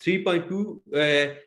3.2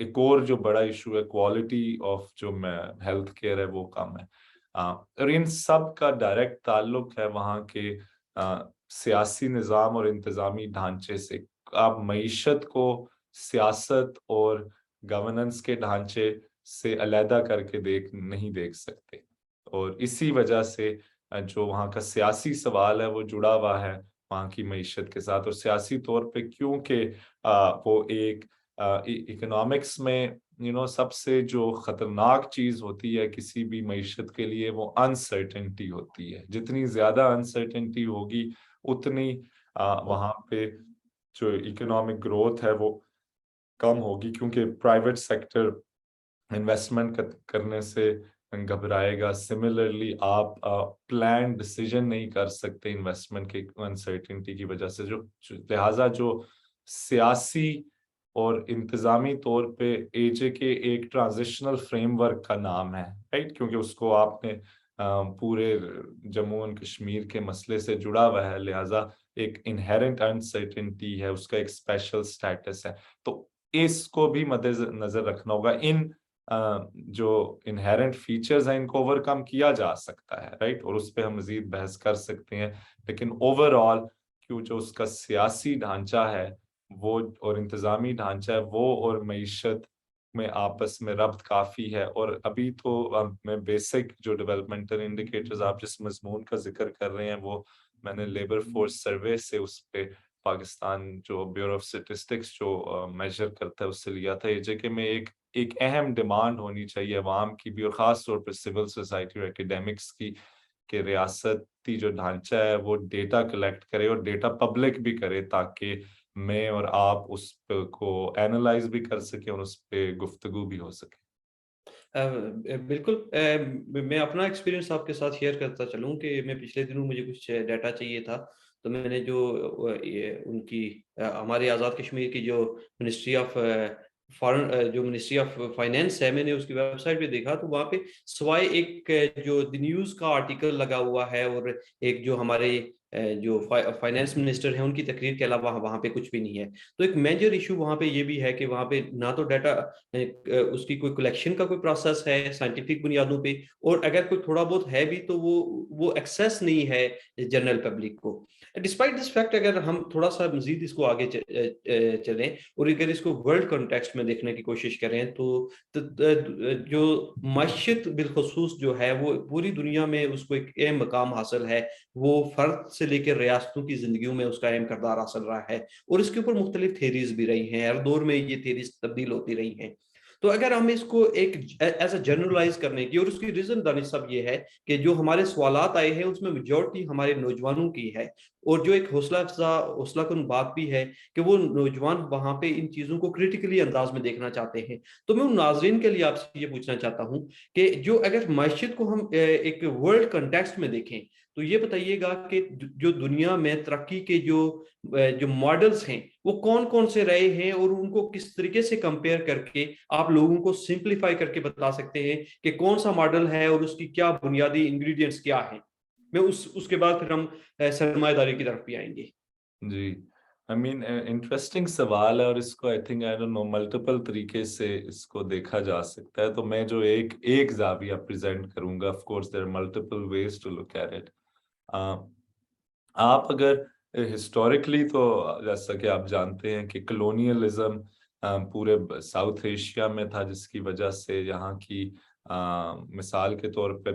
ایک اور جو بڑا ایشو ہے کوالٹی آف جو ہیلتھ کیئر ہے وہ کم ہے. اور ان سب کا ڈائریکٹ تعلق ہے وہاں کے سیاسی نظام اور انتظامی ڈھانچے سے. آپ معیشت کو سیاست اور گورننس کے ڈھانچے سے علیحدہ کر کے نہیں دیکھ سکتے, اور اسی وجہ سے جو وہاں کا سیاسی سوال ہے وہ جڑا ہوا ہے وہاں کی معیشت کے ساتھ. اور سیاسی طور پہ کیونکہ وہ ایک اکنامکس میں سب سے جو خطرناک چیز ہوتی ہے کسی بھی معیشت کے لیے وہ انسرٹنٹی ہوتی ہے. جتنی زیادہ انسرٹنٹی ہوگی اتنی وہاں پہ جو اکنامک گروتھ ہے وہ کم ہوگی, کیونکہ پرائیویٹ سیکٹر انویسٹمنٹ کرنے سے گھبرائے گا. سملرلی آپ پلان ڈیسیژن نہیں کر سکتے انویسٹمنٹ کی انسرٹنٹی کی وجہ سے. لہٰذا جو سیاسی اور انتظامی طور پہ AJ ایک ٹرانزیشنل فریم ورک کا نام ہے, رائٹ, کیونکہ اس کو آپ نے پورے جموں اینڈ کشمیر کے مسئلے سے جڑا ہوا ہے, لہٰذا ایک انہیرنٹ انسرٹنٹی ہے, اس کا ایک اسپیشل سٹیٹس ہے. تو اس کو بھی مد نظر رکھنا ہوگا. ان جو انہیرنٹ فیچرز ہیں ان کو اوورکم کیا جا سکتا ہے, رائٹ, اور اس پہ ہم مزید بحث کر سکتے ہیں. لیکن اوور آل جو اس کا سیاسی ڈھانچہ ہے وہ اور انتظامی ڈھانچہ ہے وہ اور معیشت میں آپس میں ربط کافی ہے. اور ابھی تو میں بیسک جو ڈیولپمنٹل انڈیکیٹرز آپ جس مضمون کا ذکر کر رہے ہیں وہ میں نے لیبر فورس سروے سے اس پہ پاکستان جو بیورو آف اسٹیٹسٹکس جو میجر کرتا ہے اس سے لیا تھا. AJ میں ایک اہم ڈیمانڈ ہونی چاہیے عوام کی بھی اور خاص طور پر سول سوسائٹی اور اکیڈیمکس کی کہ ریاستی جو ڈھانچہ ہے وہ ڈیٹا کلیکٹ کرے اور ڈیٹا پبلک بھی کرے تاکہ میں اور آپ اس کو اینالائز بھی کر سکیں اور اس پہ گفتگو بھی ہو سکے. بالکل, میں اپنا ایکسپیرینس آپ کے ساتھ شیئر کرتا چلوں کہ میں پچھلے دنوں مجھے کچھ ڈیٹا چاہیے تھا, تو میں نے جو ان کی ہمارے آزاد کشمیر کی جو منسٹری آف فارن جو منسٹری آف فائنینس ہے, میں نے اس کی ویب سائٹ پہ دیکھا تو وہاں پہ سوائے ایک جو دی نیوز کا آرٹیکل لگا ہوا ہے اور ایک جو ہمارے جو فائنینس منسٹر ہیں ان کی تقریر کے علاوہ وہاں پہ کچھ بھی نہیں ہے. تو ایک میجر ایشو وہاں پہ یہ بھی ہے کہ وہاں پہ نہ تو ڈیٹا اس کی کوئی کلیکشن کا کوئی پروسیس ہے سائنٹیفک بنیادوں پہ, اور اگر کوئی تھوڑا بہت ہے بھی تو وہ ایکسیس نہیں ہے جنرل پبلک کو. ڈسپائٹ دس فیکٹ اگر ہم تھوڑا سا مزید اس کو آگے چلیں اور اگر اس کو ورلڈ کانٹیکسٹ میں دیکھنے کی کوشش کریں تو جو معیشت بالخصوص جو ہے وہ پوری دنیا میں اس کو ایک اہم مقام حاصل ہے. وہ فرد سے لے کے ریاستوں کی زندگیوں میں اس کا اہم کردار حاصل رہا ہے, اور اس کے اوپر مختلف تھیریز بھی رہی ہیں, ہر دور میں یہ تھیریز تبدیل ہوتی رہی ہیں. تو اگر ہم اس کو ایک ایز اے جنرلائز کرنے کی, اور اس کی ریزن دانش صاحب یہ ہے کہ جو ہمارے سوالات آئے ہیں اس میں میجورٹی ہمارے نوجوانوں کی ہے, اور جو ایک حوصلہ افزا حوصلہ کن بات بھی ہے کہ وہ نوجوان وہاں پہ ان چیزوں کو کریٹیکلی انداز میں دیکھنا چاہتے ہیں. تو میں ان ناظرین کے لیے آپ سے یہ پوچھنا چاہتا ہوں کہ جو اگر معیشت کو ہم ایک ورلڈ کنٹیکسٹ میں دیکھیں تو یہ بتائیے گا کہ جو دنیا میں ترقی کے جو ماڈلز ہیں وہ کون کون سے رہے ہیں, اور ان کو کس طریقے سے کمپیئر کر کے آپ لوگوں کو سمپلیفائی کر کے بتا سکتے ہیں کہ کون سا ماڈل ہے اور اس کی کیا بنیادی انگریڈینٹس کیا ہیں. میں اس کے بعد پھر ہم سرمایہ داری کی طرف بھی آئیں گے. جی, انٹرسٹنگ سوال ہے اور اس کو I think I don't know multiple طریقے سے اس کو دیکھا جا سکتا ہے. تو میں جو ایک زاویہ پریزنٹ کروں گا, of course there are multiple ways to look at it. آپ اگر ہسٹوریکلی تو جیسا کہ آپ جانتے ہیں کہ کلونیلزم پورے ساؤتھ ایشیا میں تھا, جس کی وجہ سے یہاں کی مثال کے طور پہ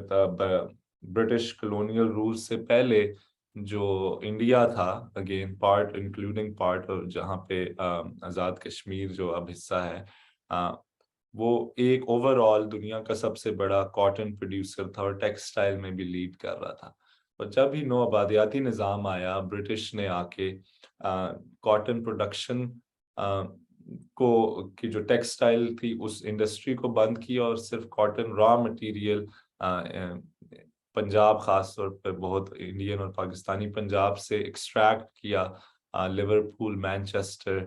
برٹش کلونیل رول سے پہلے جو انڈیا تھا, اگین پارٹ انکلوڈنگ پارٹ جہاں پہ آزاد کشمیر جو اب حصہ ہے, وہ ایک اوور آل دنیا کا سب سے بڑا کاٹن پروڈیوسر تھا اور ٹیکسٹائل میں بھی لیڈ کر رہا تھا. اور جب ہی نو آبادیاتی نظام آیا, برٹش نے آ کے کاٹن پروڈکشن کی جو ٹیکسٹائل تھی اس انڈسٹری کو بند کیا اور صرف کاٹن را مٹیریل پنجاب خاص طور پہ بہت انڈین اور پاکستانی پنجاب سے ایکسٹریکٹ کیا, لیورپول, مینچسٹر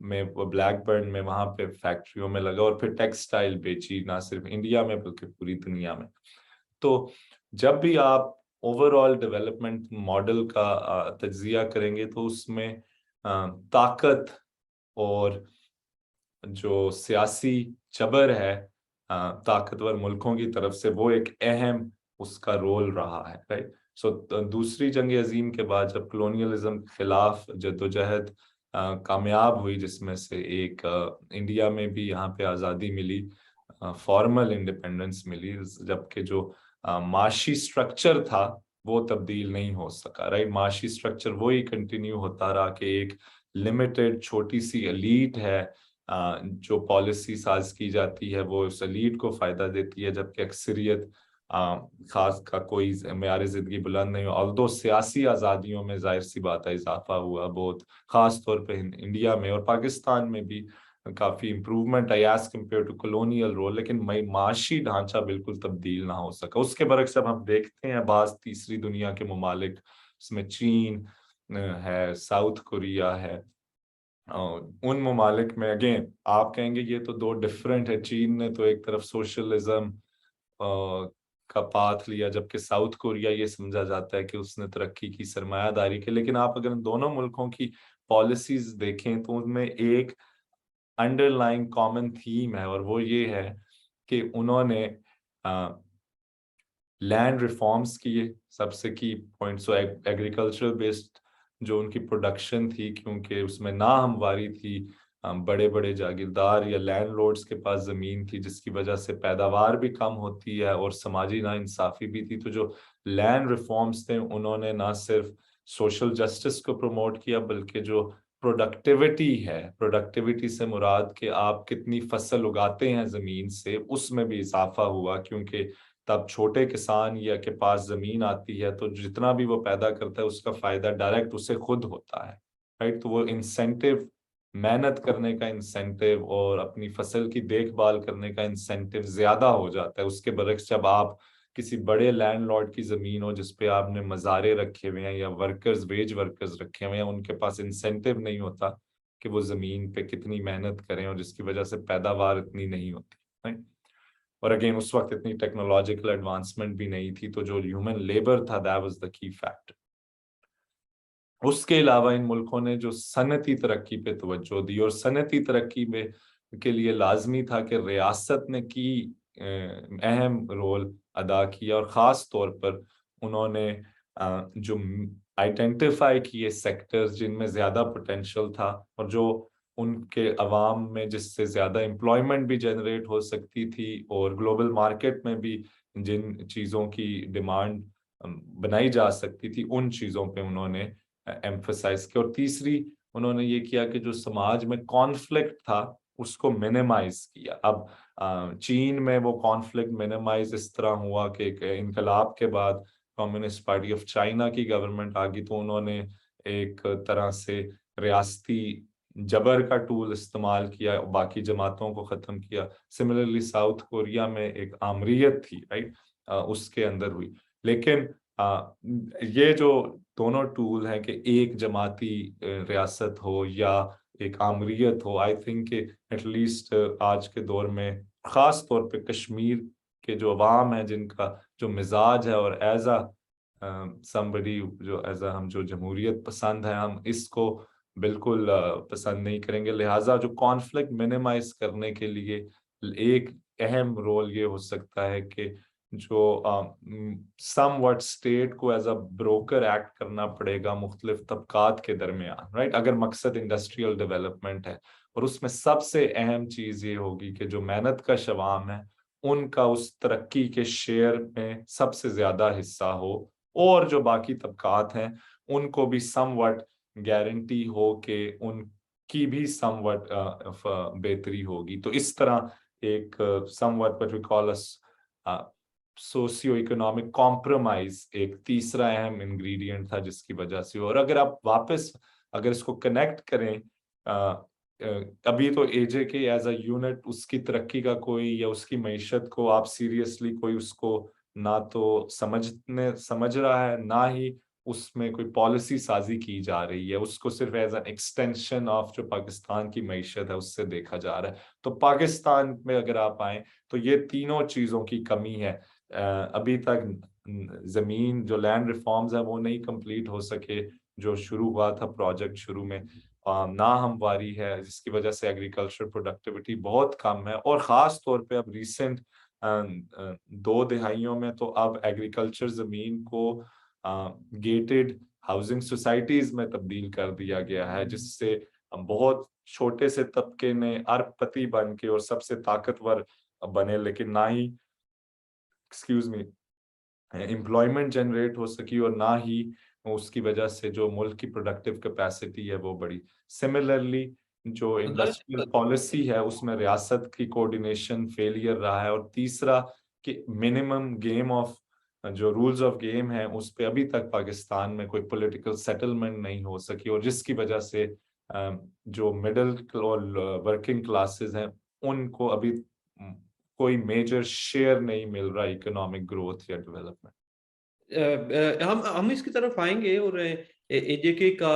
میں, بلیک برن میں, وہاں پہ فیکٹریوں میں لگا اور پھر ٹیکسٹائل بیچی, نہ صرف انڈیا میں بلکہ پوری دنیا میں. تو جب بھی آپ اوور آل ڈیولپمنٹ ماڈل کا تجزیہ کریں گے تو اس میں طاقت اور جو سیاسی جبر ہے طاقتور ملکوں کی طرف سے، وہ ایک اہم اس کا رول رہا ہے، رائٹ. سو دوسری جنگ عظیم کے بعد جب کلونیلزم کے خلاف جدوجہد کامیاب ہوئی، جس میں سے ایک انڈیا میں بھی یہاں پہ آزادی ملی، فارمل انڈیپینڈنس ملی، جبکہ جو معاشی سٹرکچر تھا وہ تبدیل نہیں ہو سکا، رائٹ. معاشی سٹرکچر وہی کنٹینیو ہوتا رہا کہ ایک لمیٹڈ چھوٹی سی ایلیٹ ہے جو پالیسی ساز کی جاتی ہے، وہ اس ایلیٹ کو فائدہ دیتی ہے، جبکہ اکثریت خاص کا کوئی معیار زندگی بلند نہیں ہو. although سیاسی آزادیوں میں ظاہر سی بات ہے اضافہ ہوا بہت، خاص طور پہ انڈیا میں اور پاکستان میں بھی کافی امپروومنٹ آئی as compared to colonial rule, لیکن معاشی ڈھانچہ بالکل تبدیل نہ ہو سکا. اس کے برعکس جب ہم دیکھتے ہیں بعض تیسری دنیا کے ممالک، اس میں چین ہے، ساؤتھ کوریا ہے، ان ممالک میں اگین آپ کہیں گے یہ تو دو ڈفرینٹ ہے. چین نے تو ایک طرف سوشلزم کا پاتھ لیا، جبکہ ساؤتھ کوریا یہ سمجھا جاتا ہے کہ اس نے ترقی کی، سرمایہ داری کی. لیکن آپ اگر ان دونوں ملکوں کی پالیسیز دیکھیں تو ان میں ایک انڈر لائن کامن تھیم ہے، اور وہ یہ ہے کہ انہوں نے لینڈ ریفارمز کیے. سب سے کی پوائنٹس ایگریکلچرل بیسڈ جو ان کی پروڈکشن تھی، کیونکہ اس میں ناہمواری تھی، بڑے بڑے جاگیردار یا لینڈ لورڈز کے پاس زمین تھی، جس کی وجہ سے پیداوار بھی کم ہوتی ہے اور سماجی ناانصافی بھی تھی. تو جو لینڈ ریفارمز تھے انہوں نے نہ صرف سوشل جسٹس کو پروموٹ کیا، بلکہ جو پروڈکٹیوٹی ہے، پروڈکٹیوٹی سے مراد کہ آپ کتنی فصل اگاتے ہیں زمین سے، اس میں بھی اضافہ ہوا، کیونکہ تب چھوٹے کسان یا کے پاس زمین آتی ہے تو جتنا بھی وہ پیدا کرتا ہے اس کا فائدہ ڈائریکٹ اسے خود ہوتا ہے، رائٹ. تو وہ انسینٹیو، محنت کرنے کا انسینٹیو اور اپنی فصل کی دیکھ بھال کرنے کا انسینٹیو زیادہ ہو جاتا ہے. اس کے برعکس جب آپ کسی بڑے لینڈ لارڈ کی زمین ہو جس پہ آپ نے مزارے رکھے ہوئے ہیں یا ورکرز، ویج ورکرز رکھے ہوئے ہیں، ان کے پاس انسینٹیو نہیں ہوتا کہ وہ زمین پہ کتنی محنت کریں، اور جس کی وجہ سے پیداوار اتنی نہیں ہوتی، right? اور اگین اس وقت اتنی ٹیکنالوجیکل ایڈوانسمنٹ بھی نہیں تھی، تو جو ہیومن لیبر تھا that was the key factor. اس کے علاوہ ان ملکوں نے جو صنعتی ترقی پہ توجہ دی، اور صنعتی ترقی میں کے لیے لازمی تھا کہ ریاست نے کی اہم رول ادا کیا، اور خاص طور پر انہوں نے جو آئیڈینٹیفائی کیے سیکٹرز جن میں زیادہ پوٹینشل تھا اور جو ان کے عوام میں جس سے زیادہ امپلائمنٹ بھی جنریٹ ہو سکتی تھی، اور گلوبل مارکیٹ میں بھی جن چیزوں کی ڈیمانڈ بنائی جا سکتی تھی، ان چیزوں پہ انہوں نے ایمفسائز کیا. اور تیسری انہوں نے یہ کیا کہ جو سماج میں کانفلکٹ تھا اس کو منیمائز کیا. اب چین میں وہ کانفلکٹ منیمائز اس طرح ہوا کہ انقلاب کے بعد کمیونسٹ پارٹی آف چائنا کی گورنمنٹ آ گئی، تو انہوں نے ایک طرح سے ریاستی جبر کا ٹول استعمال کیا، باقی جماعتوں کو ختم کیا. سملرلی ساؤتھ کوریا میں ایک آمریت تھی، رائٹ، اس کے اندر ہوئی. لیکن یہ جو دونوں ٹول ہیں کہ ایک جماعتی ریاست ہو یا ایک آمریت ہو، آئی تھنک کہ ایٹ لیسٹ آج کے دور میں خاص طور پہ کشمیر کے جو عوام ہیں جن کا جو مزاج ہے، اور ایز اے somebody جو ایز اے ہم جو جمہوریت پسند ہے، ہم اس کو بالکل پسند نہیں کریں گے. لہٰذا جو کانفلکٹ منیمائز کرنے کے لیے ایک اہم رول یہ ہو سکتا ہے کہ جو سم وٹ اسٹیٹ کو ایز اے بروکر ایکٹ کرنا پڑے گا مختلف طبقات کے درمیان، رائٹ. اگر مقصد انڈسٹریل ڈیولپمنٹ ہے، اور اس میں سب سے اہم چیز یہ ہوگی کہ جو محنت کش عوام ہے ان کا اس ترقی کے شیئر میں سب سے زیادہ حصہ ہو، اور جو باقی طبقات ہیں ان کو بھی سم وٹ گارنٹی ہو کہ ان کی بھی سم وٹ بہتری ہوگی. تو اس طرح ایک somewhat what we call a socio economic compromise ایک تیسرا اہم انگریڈینٹ تھا جس کی وجہ سے. اور اگر آپ واپس اگر اس کو کنیکٹ کریں، ابھی تو اے جے کے ایز اے یونٹ اس کی ترقی کا کوئی یا اس کی معیشت کو آپ سیریسلی کوئی اس کو نہ تو سمجھ رہا ہے، نہ ہی اس میں کوئی پالیسی سازی کی جا رہی ہے. اس کو صرف ایز این ایکسٹینشن آف جو پاکستان کی معیشت ہے اس سے دیکھا جا رہا ہے. تو پاکستان میں اگر آپ آئیں تو یہ تینوں چیزوں کی کمی ہے. ابھی تک زمین جو لینڈ ریفارمز ہیں وہ نہیں کمپلیٹ ہو سکے جو شروع ہوا تھا پروجیکٹ شروع میں. ناہمواری ہے، جس کی وجہ سے ایگریکلچر پروڈکٹیوٹی بہت کم ہے، اور خاص طور پہ اب ریسنٹ 2 دہائیوں میں تو اب ایگریکلچر زمین کو گیٹڈ ہاؤسنگ سوسائٹیز میں تبدیل کر دیا گیا ہے، جس سے بہت چھوٹے سے طبقے نے ارب پتی بن کے اور سب سے طاقتور بنے، لیکن نہ ہی ایکسکیوز می امپلائمنٹ جنریٹ ہو سکی، اور نہ ہی اس کی وجہ سے جو ملک کی پروڈکٹیو کیپیسٹی ہے وہ بڑی۔ سملرلی جو انڈسٹریل پالیسی ہے اس میں ریاست کی کوآرڈینیشن فیلئر رہا ہے، اور تیسرا کہ منیمم گیم آف جو رولز آف گیم ہیں اس پہ ابھی تک پاکستان میں کوئی پولیٹیکل سیٹلمنٹ نہیں ہو سکی، اور جس کی وجہ سے جو مڈل اور ورکنگ کلاسز ہیں ان کو ابھی کوئی میجر شیئر نہیں مل رہا اکنامک گروتھ یا ڈیولپمنٹ۔ ہم اس کی طرف آئیں گے، اور اے جے کے کا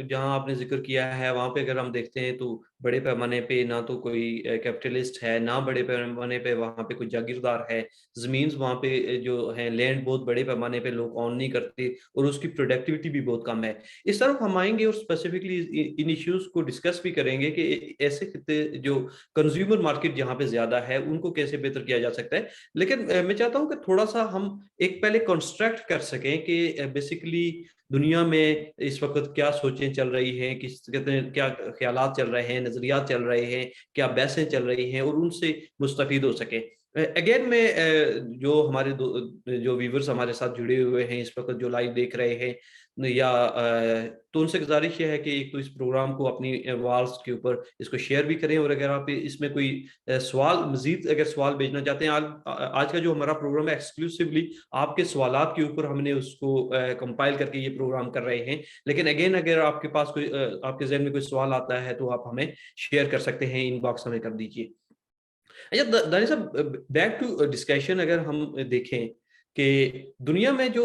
جہاں آپ نے ذکر کیا ہے وہاں پہ اگر ہم دیکھتے ہیں تو بڑے پیمانے پہ نہ تو کوئی کیپٹلسٹ ہے، نہ بڑے پیمانے پہ وہاں پہ کوئی جاگیردار ہے۔ زمین وہاں پہ جو ہے لینڈ بہت بڑے پیمانے پہ لوگ آن نہیں کرتے، اور اس کی پروڈکٹیوٹی بھی بہت کم ہے۔ اس طرف ہم آئیں گے اور اسپیسیفکلی ان ایشوز کو ڈسکس بھی کریں گے کہ ایسے خطے جو کنزیومر مارکیٹ جہاں پہ زیادہ ہے ان کو کیسے بہتر کیا جا سکتا ہے۔ لیکن میں چاہتا ہوں کہ تھوڑا سا ہم ایک پہلے کنسٹرکٹ کر سکیں کہ بیسیکلی دنیا میں اس وقت کیا سوچیں چل رہی ہیں، کیا خیالات چل رہے ہیں، نظریات چل رہے ہیں، کیا بحثیں چل رہی ہیں، اور ان سے مستفید ہو سکیں۔ اگین میں جو ہمارے جو ویورز ہمارے ساتھ جڑے ہوئے ہیں اس وقت جو لائیو دیکھ رہے ہیں، یا تو ان سے گزارش یہ ہے کہ ایک تو اس پروگرام کو اپنی والز کے اوپر اس کو شیئر بھی کریں، اور اگر آپ اس میں کوئی سوال مزید اگر سوال بھیجنا چاہتے ہیں، آج کا جو ہمارا پروگرام ہے ایکسکلوسیولی آپ کے سوالات کے اوپر ہم نے اس کو کمپائل کر کے یہ پروگرام کر رہے ہیں۔ لیکن اگین اگر آپ کے پاس کوئی آپ کے ذہن میں کوئی سوال آتا ہے تو آپ ہمیں شیئر کر سکتے ہیں، ان باکس ہمیں کر دیجیے۔ اچھا دانی صاحب، بیک ٹو ڈسکشن اگر ہم دیکھیں کہ دنیا میں جو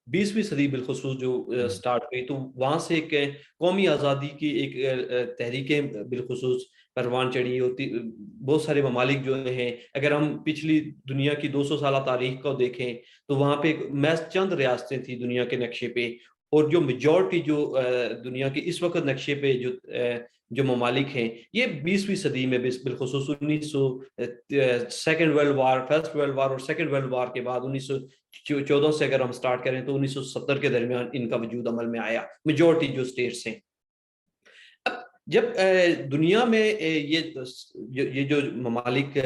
20ویں صدی بالخصوص جو سٹارٹ ہوئی، تو وہاں سے ایک قومی آزادی کی ایک تحریکیں بالخصوص پروان چڑھی ہوتی۔ بہت سارے ممالک جو ہیں، اگر ہم پچھلی دنیا کی 200 سالہ تاریخ کو دیکھیں تو وہاں پہ محض چند ریاستیں تھیں دنیا کے نقشے پہ، اور جو میجورٹی جو دنیا کے اس وقت نقشے پہ جو ممالک ہیں، یہ 20ویں صدی میں بالخصوص 1900 Second World War, First World War اور سیکنڈ ورلڈ وار کے بعد 1914 سے اگر ہم سٹارٹ کریں تو 1970 کے درمیان ان کا وجود عمل میں آیا، میجورٹی جو سٹیٹس ہیں۔ اب جب دنیا میں یہ جو ممالک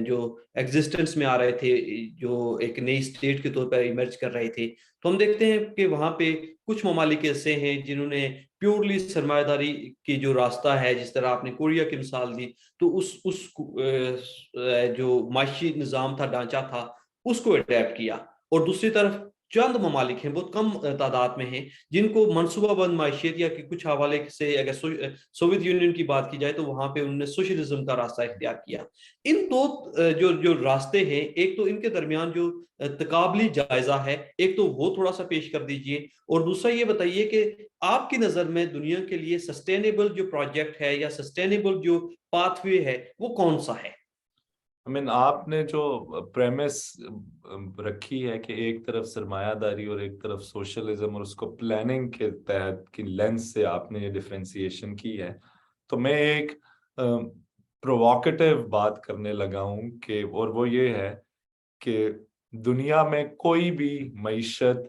جو ایگزسٹنس میں آ رہے تھے، جو ایک نئی اسٹیٹ کے طور پر ایمرج کر رہے تھے، تو ہم دیکھتے ہیں کہ وہاں پہ کچھ ممالک ایسے ہیں جنہوں نے پیورلی سرمایہ داری کی جو راستہ ہے، جس طرح آپ نے کوریا کی مثال دی، تو اس جو معاشی نظام تھا، ڈھانچہ تھا، اس کو اڈیپٹ کیا۔ اور دوسری طرف چند ممالک ہیں، بہت کم تعداد میں ہیں، جن کو منصوبہ بند معیشت یا کچھ حوالے سے اگر سوویت یونین کی بات کی جائے تو وہاں پہ انہوں نے سوشلزم کا راستہ اختیار کیا۔ ان دو جو راستے ہیں، ایک تو ان کے درمیان جو تقابلی جائزہ ہے، ایک تو وہ تھوڑا سا پیش کر دیجئے، اور دوسرا یہ بتائیے کہ آپ کی نظر میں دنیا کے لیے سسٹینیبل جو پروجیکٹ ہے یا سسٹینیبل جو پاتھ وے ہے وہ کون سا ہے؟ آپ نے جو پریمس رکھی ہے کہ ایک طرف سرمایہ داری اور ایک طرف سوشلزم، اور اس کو پلاننگ کے تحت کی لینس سے آپ نے یہ ڈیفرینسیشن کی ہے، تو میں ایک پرووکیٹیو بات کرنے لگا ہوں کہ، اور وہ یہ ہے کہ دنیا میں کوئی بھی معیشت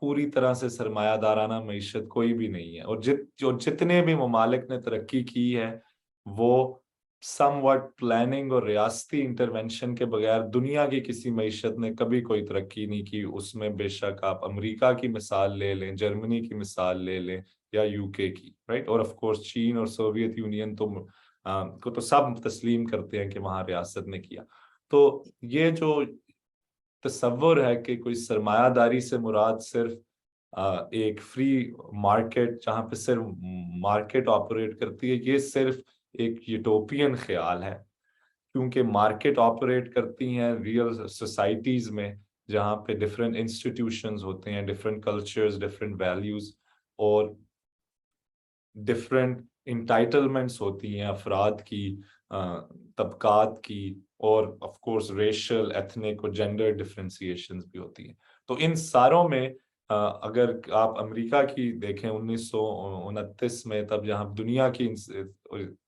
پوری طرح سے سرمایہ دارانہ معیشت کوئی بھی نہیں ہے، اور جتنے بھی ممالک نے ترقی کی ہے وہ سم وٹ پلاننگ اور ریاستی انٹرونشن کے بغیر دنیا کی کسی معیشت نے کبھی کوئی ترقی نہیں کی۔ اس میں بے شک آپ امریکہ کی مثال لے لیں، جرمنی کی مثال لے لیں، یا یو کے کی، رائٹ، اور آف کورس چین اور سوویت یونین کو تو سب تسلیم کرتے ہیں کہ وہاں ریاست نے کیا۔ تو یہ جو تصور ہے کہ کوئی سرمایہ داری سے مراد صرف ایک فری مارکیٹ جہاں پہ صرف مارکیٹ آپریٹ کرتی ہے، یہ صرف ایک یوٹوپین خیال ہے، کیونکہ مارکیٹ آپریٹ کرتی ہیں ریئل سوسائٹیز میں، جہاں پہ ڈفرینٹ انسٹیٹیوشنز ہوتے ہیں، ڈفرینٹ کلچرز، ڈفرینٹ ویلیوز، اور ڈفرینٹ انٹائٹلمنٹس ہوتی ہیں افراد کی، طبقات کی، اور آف کورس ریشل، ایتھنک اور جینڈر ڈفرینسیشنز بھی ہوتی ہیں۔ تو ان ساروں میں اگر آپ امریکہ کی دیکھیں 1929 میں، تب جہاں دنیا کی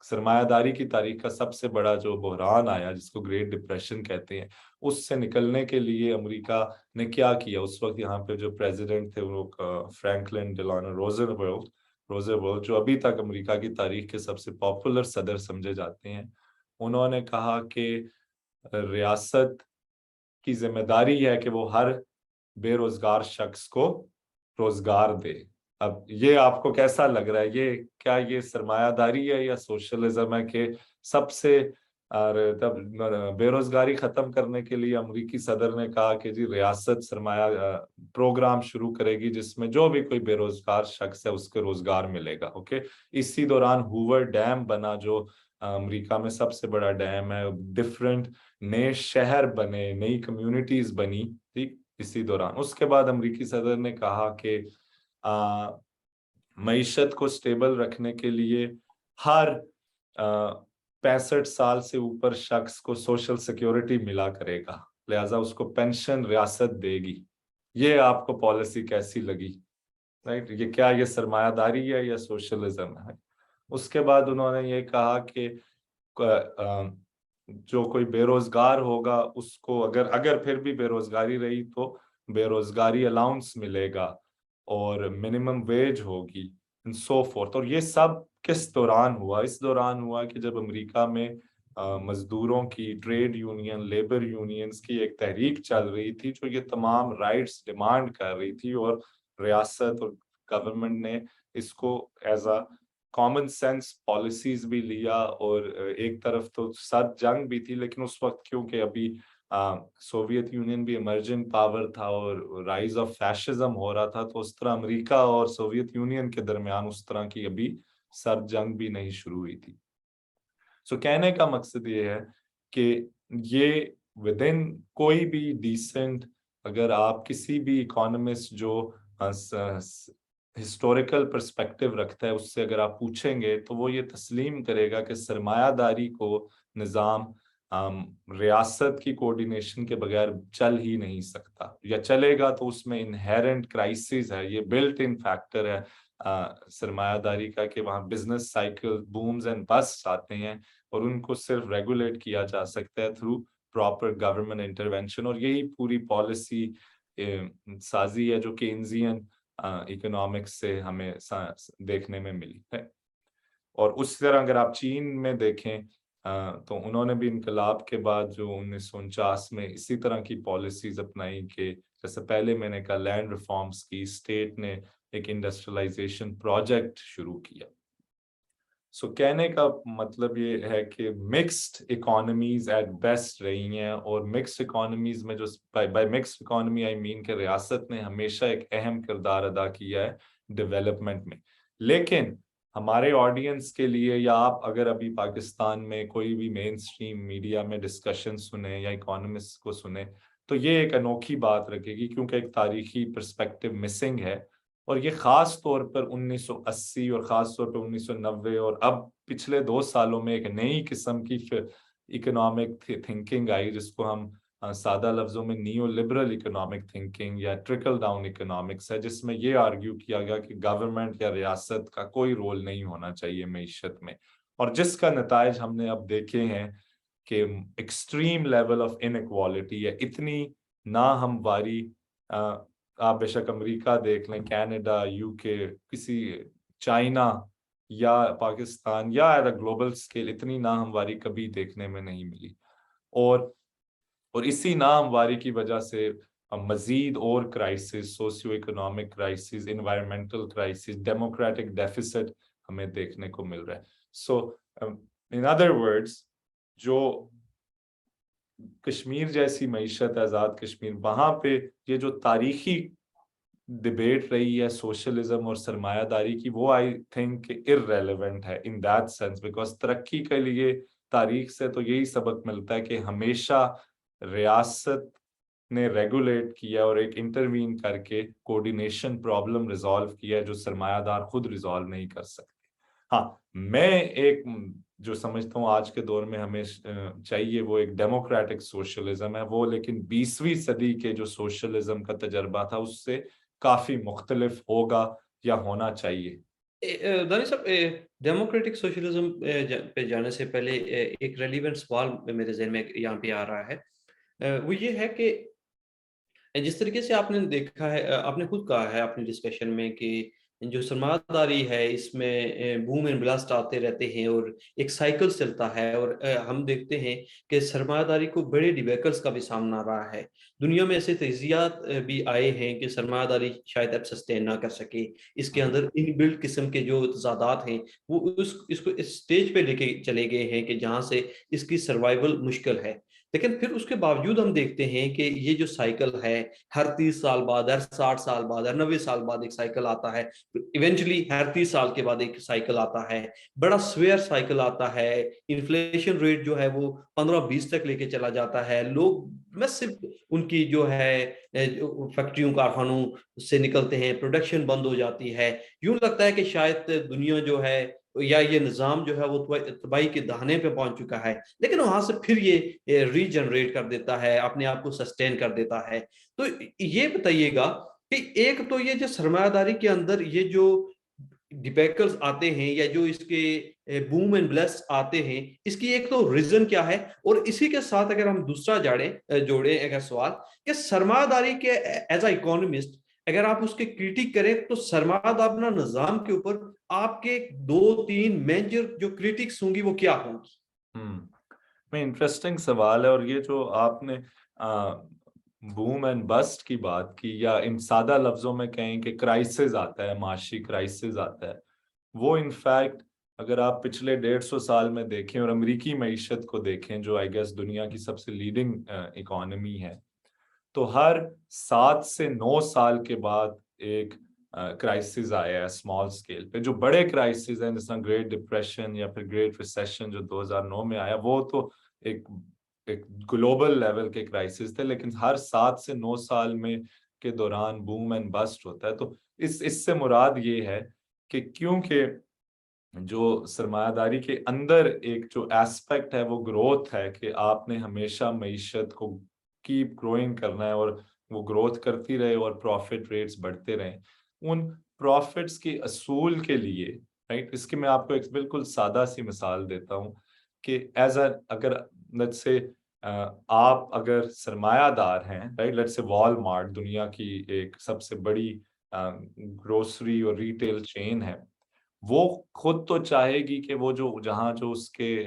سرمایہ داری کی تاریخ کا سب سے بڑا جو بحران آیا جس کو گریٹ ڈپریشن کہتے ہیں، اس سے نکلنے کے لیے امریکہ نے کیا کیا؟ اس وقت یہاں پہ جو پریزیڈنٹ تھے وہ فرینکلن ڈیلانو روزویلٹ، جو ابھی تک امریکہ کی تاریخ کے سب سے پاپولر صدر سمجھے جاتے ہیں، انہوں نے کہا کہ ریاست کی ذمہ داری ہے کہ وہ ہر بے روزگار شخص کو روزگار دے۔ اب یہ آپ کو کیسا لگ رہا ہے؟ یہ کیا یہ سرمایہ داری ہے یا سوشلزم ہے کہ سب سے بے روزگاری ختم کرنے کے لیے امریکی صدر نے کہا کہ جی ریاست سرمایہ پروگرام شروع کرے گی جس میں جو بھی کوئی بے روزگار شخص ہے اس کو روزگار ملے گا۔ اوکے، اسی دوران ہوور ڈیم بنا جو امریکہ میں سب سے بڑا ڈیم ہے، ڈفرینٹ نئے شہر بنے، نئی کمیونٹیز بنی، ٹھیک، اسی دوران۔ اس کے بعد امریکی صدر نے کہا کہ معیشت کو سٹیبل رکھنے کے لیے ہر 65 سال سے اوپر شخص کو سوشل سیکیورٹی ملا کرے گا، لہٰذا اس کو پینشن ریاست دے گی۔ یہ آپ کو پالیسی کیسی لگی؟ رائٹ، یہ کیا یہ سرمایہ داری ہے یا سوشلزم ہے؟ اس کے بعد انہوں نے یہ کہا کہ جو کوئی بے روزگار ہوگا اس کو اگر پھر بھی بے روزگاری رہی تو بے روزگاری الاؤنس ملے گا اور منیمم ویج ہوگی and so forth۔ اور یہ سب کس دوران ہوا؟ اس دوران ہوا کہ جب امریکہ میں مزدوروں کی ٹریڈ یونین، لیبر یونینز کی ایک تحریک چل رہی تھی جو یہ تمام رائٹس ڈیمانڈ کر رہی تھی، اور ریاست اور گورنمنٹ نے اس کو as a common sense policies بھی لیا، اور ایک طرف تو سرد جنگ بھی تھی، لیکن اس وقت کیونکہ ابھی سوویت یونین بھی ایمرجنگ پاور تھا اور رائز آف فیشزم ہو رہا تھا، تو اس طرح امریکہ اور سوویت یونین کے درمیان اس طرح کی ابھی سرد جنگ بھی نہیں شروع ہوئی تھی۔ سو کہنے کا مقصد یہ ہے کہ یہ ودن کوئی بھی ڈیسنٹ، اگر آپ کسی بھی اکانومسٹ جو ہسٹوریکل پرسپیکٹو رکھتا ہے اس سے اگر آپ پوچھیں گے تو وہ یہ تسلیم کرے گا کہ سرمایہ داری کو نظام ریاست کی کوارڈینیشن کے بغیر چل ہی نہیں سکتا، یا چلے گا تو اس میں انہیرنٹ کرائسس ہے، یہ بلٹ ان فیکٹر ہے سرمایہ داری کا کہ وہاں business cycle booms and best آتے ہیں، اور ان کو صرف ریگولیٹ کیا جا سکتا ہے تھرو پراپر گورنمنٹ انٹرونشن۔ اور یہی پوری پالیسی سازی ہے جو کینزین اکنامکس سے ہمیں دیکھنے میں ملی ہے۔ اور اس طرح اگر آپ چین میں دیکھیں تو انہوں نے بھی انقلاب کے بعد جو 1949 میں اسی طرح کی پالیسیز اپنائی کہ جیسے پہلے میں نے کہا لینڈ ریفارمز کی، اسٹیٹ نے ایک انڈسٹریلائزیشن پروجیکٹ شروع کیا۔ سو کہنے کا مطلب یہ ہے کہ مکسڈ اکانومیز ایٹ بیسٹ رہی ہیں، اور مکسڈ اکانومیز میں جو بائی مکسڈ اکانومی آئی مین کہ ریاست نے ہمیشہ ایک اہم کردار ادا کیا ہے ڈیولپمنٹ میں۔ لیکن ہمارے آڈینس کے لیے، یا آپ اگر ابھی پاکستان میں کوئی بھی مین سٹریم میڈیا میں ڈسکشن سنیں یا اکانومسٹ کو سنیں تو یہ ایک انوکھی بات رکھے گی، کیونکہ ایک تاریخی پرسپیکٹو مسنگ ہے، اور یہ خاص طور پر 1980 اور خاص طور پر 1990 اور اب پچھلے 2 سالوں میں ایک نئی قسم کی اکنامک تھنکنگ آئی جس کو ہم سادہ لفظوں میں نیو لبرل اکنامک تھنکنگ یا ٹرکل ڈاؤن اکنامکس ہے، جس میں یہ آرگیو کیا گیا کہ گورنمنٹ یا ریاست کا کوئی رول نہیں ہونا چاہیے معیشت میں، اور جس کا نتائج ہم نے اب دیکھے ہیں کہ ایکسٹریم لیول آف انیکوالٹی ہے، اتنی ناہمواری۔ آپ بے شک امریکہ دیکھ لیں، کینیڈا، UK، کسی چائنا یا پاکستان یا ایٹ اے گلوبل اسکیل اتنی ناہمواری کبھی دیکھنے میں نہیں ملی، اور اسی ناہمواری کی وجہ سے مزید اور crisis, socio economic crisis, environmental crisis, democratic deficits ہمیں دیکھنے کو مل رہا ہے۔ سو ان ادر ورڈز، جو کشمیر جیسی معیشت، آزاد کشمیر، وہاں پہ یہ جو تاریخی ڈیبیٹ رہی ہے سوشلزم اور سرمایہ داری کی، وہ آئی تھنک irrelevant ہے in that sense، because ترقی کے لیے تاریخ سے تو یہی سبق ملتا ہے کہ ہمیشہ ریاست نے ریگولیٹ کیا اور ایک انٹروین کر کے کوارڈینیشن پرابلم ریزالو کیا ہے جو سرمایہ دار خود ریزالو نہیں کر سکتے۔ ہاں، میں ایک جو سمجھتا ہوں آج کے دور میں ہمیں چاہیے وہ ایک ڈیموکریٹک سوشلزم ہے، وہ لیکن 20ویں صدی کے جو سوشلزم کا تجربہ تھا اس سے کافی مختلف ہوگا یا ہونا چاہیے؟ دانی صاحب، ڈیموکریٹک سوشلزم پہ جانے سے پہلے ایک ریلیونٹ سوال میرے ذہن میں یہاں پہ آ رہا ہے، وہ یہ ہے کہ جس طریقے سے آپ نے دیکھا ہے، آپ نے خود کہا ہے اپنی ڈسکشن میں کہ جو سرمایہ داری ہے اس میں بوم اینڈ بلاسٹ آتے رہتے ہیں اور ایک سائیکل چلتا ہے، اور ہم دیکھتے ہیں کہ سرمایہ داری کو بڑے ڈیبیکلز کا بھی سامنا رہا ہے۔ دنیا میں ایسے تجزیات بھی آئے ہیں کہ سرمایہ داری شاید اب سسٹین نہ کر سکے، اس کے اندر ان بلڈ قسم کے جو تضادات ہیں وہ اس کو اس سٹیج پہ لے کے چلے گئے ہیں کہ جہاں سے اس کی سروائیول مشکل ہے۔ لیکن پھر اس کے باوجود ہم دیکھتے ہیں کہ یہ جو سائیکل ہے، ہر 30 سال بعد، ہر 60 سال بعد، ہر 90 سال بعد ایک سائیکل آتا ہے، ایونچولی ہر 30 سال کے بعد ایک سائیکل آتا ہے، بڑا سویئر سائیکل آتا ہے، انفلیشن ریٹ جو ہے وہ 15-20 تک لے کے چلا جاتا ہے، لوگ صرف ان کی جو ہے فیکٹریوں کارخانوں سے نکلتے ہیں، پروڈکشن بند ہو جاتی ہے، یوں لگتا ہے کہ شاید دنیا جو ہے یا یہ نظام جو ہے وہ تباہی کے دہانے پہ پہنچ چکا ہے، لیکن وہاں سے پھر یہ ری جنریٹ کر دیتا ہے، اپنے آپ کو سسٹین کر دیتا ہے۔ تو یہ بتائیے گا کہ ایک تو یہ جو سرمایہ داری کے اندر یہ جو ڈیبیکلز آتے ہیں یا جو اس کے بوم اینڈ بلس آتے ہیں، اس کی ایک تو ریزن کیا ہے، اور اسی کے ساتھ اگر ہم دوسرا جوڑیں اگر سوال کہ سرمایہ داری کے ایز اے اکانومسٹ اگر آپ اس کے کریٹک کریں تو سرمایہ دارانہ نظام کے اوپر آپ کے 2-3 میجر جو کریٹکس ہوں گی وہ کیا ہوں گی؟ میں انٹرسٹنگ سوال ہے، اور یہ جو آپ نے بوم اینڈ بسٹ کی بات کی، یا ان سادہ لفظوں میں کہیں کہ کرائسس آتا ہے، معاشی کرائسس آتا ہے، وہ انفیکٹ اگر آپ پچھلے 150 سال میں دیکھیں اور امریکی معیشت کو دیکھیں جو آئی گیس دنیا کی سب سے لیڈنگ اکانومی ہے، تو ہر 7 سے 9 سال کے بعد ایک کرائسس آیا ہے اسمال اسکیل پہ۔ جو بڑے کرائسس ہیں جیسا گریٹ ڈپریشن یا پھر گریٹ ریسیشن جو 2009 میں آیا، وہ تو ایک گلوبل لیول کے کرائسس تھے، لیکن ہر 7 سے 9 سال میں کے دوران بوم اینڈ بسٹ ہوتا ہے۔ تو اس سے مراد یہ ہے کہ کیونکہ جو سرمایہ داری کے اندر ایک جو ایسپیکٹ ہے وہ گروتھ ہے، کہ آپ نے ہمیشہ معیشت کو کیپ گروئنگ کرنا ہے اور وہ گروتھ کرتی رہے اور پروفٹ ریٹس بڑھتے رہیں۔ ان پروفٹس کے اصول کے لیے، رائٹ، اس کی میں آپ کو ایک بالکل سادہ سی مثال دیتا ہوں کہ اگر لیٹس سے آپ اگر سرمایہ دار ہیں، رائٹ، لیٹس سے وال مارٹ دنیا کی ایک سب سے بڑی گروسری اور ریٹیل چین ہے، وہ خود تو چاہے گی کہ وہ جہاں جو اس کے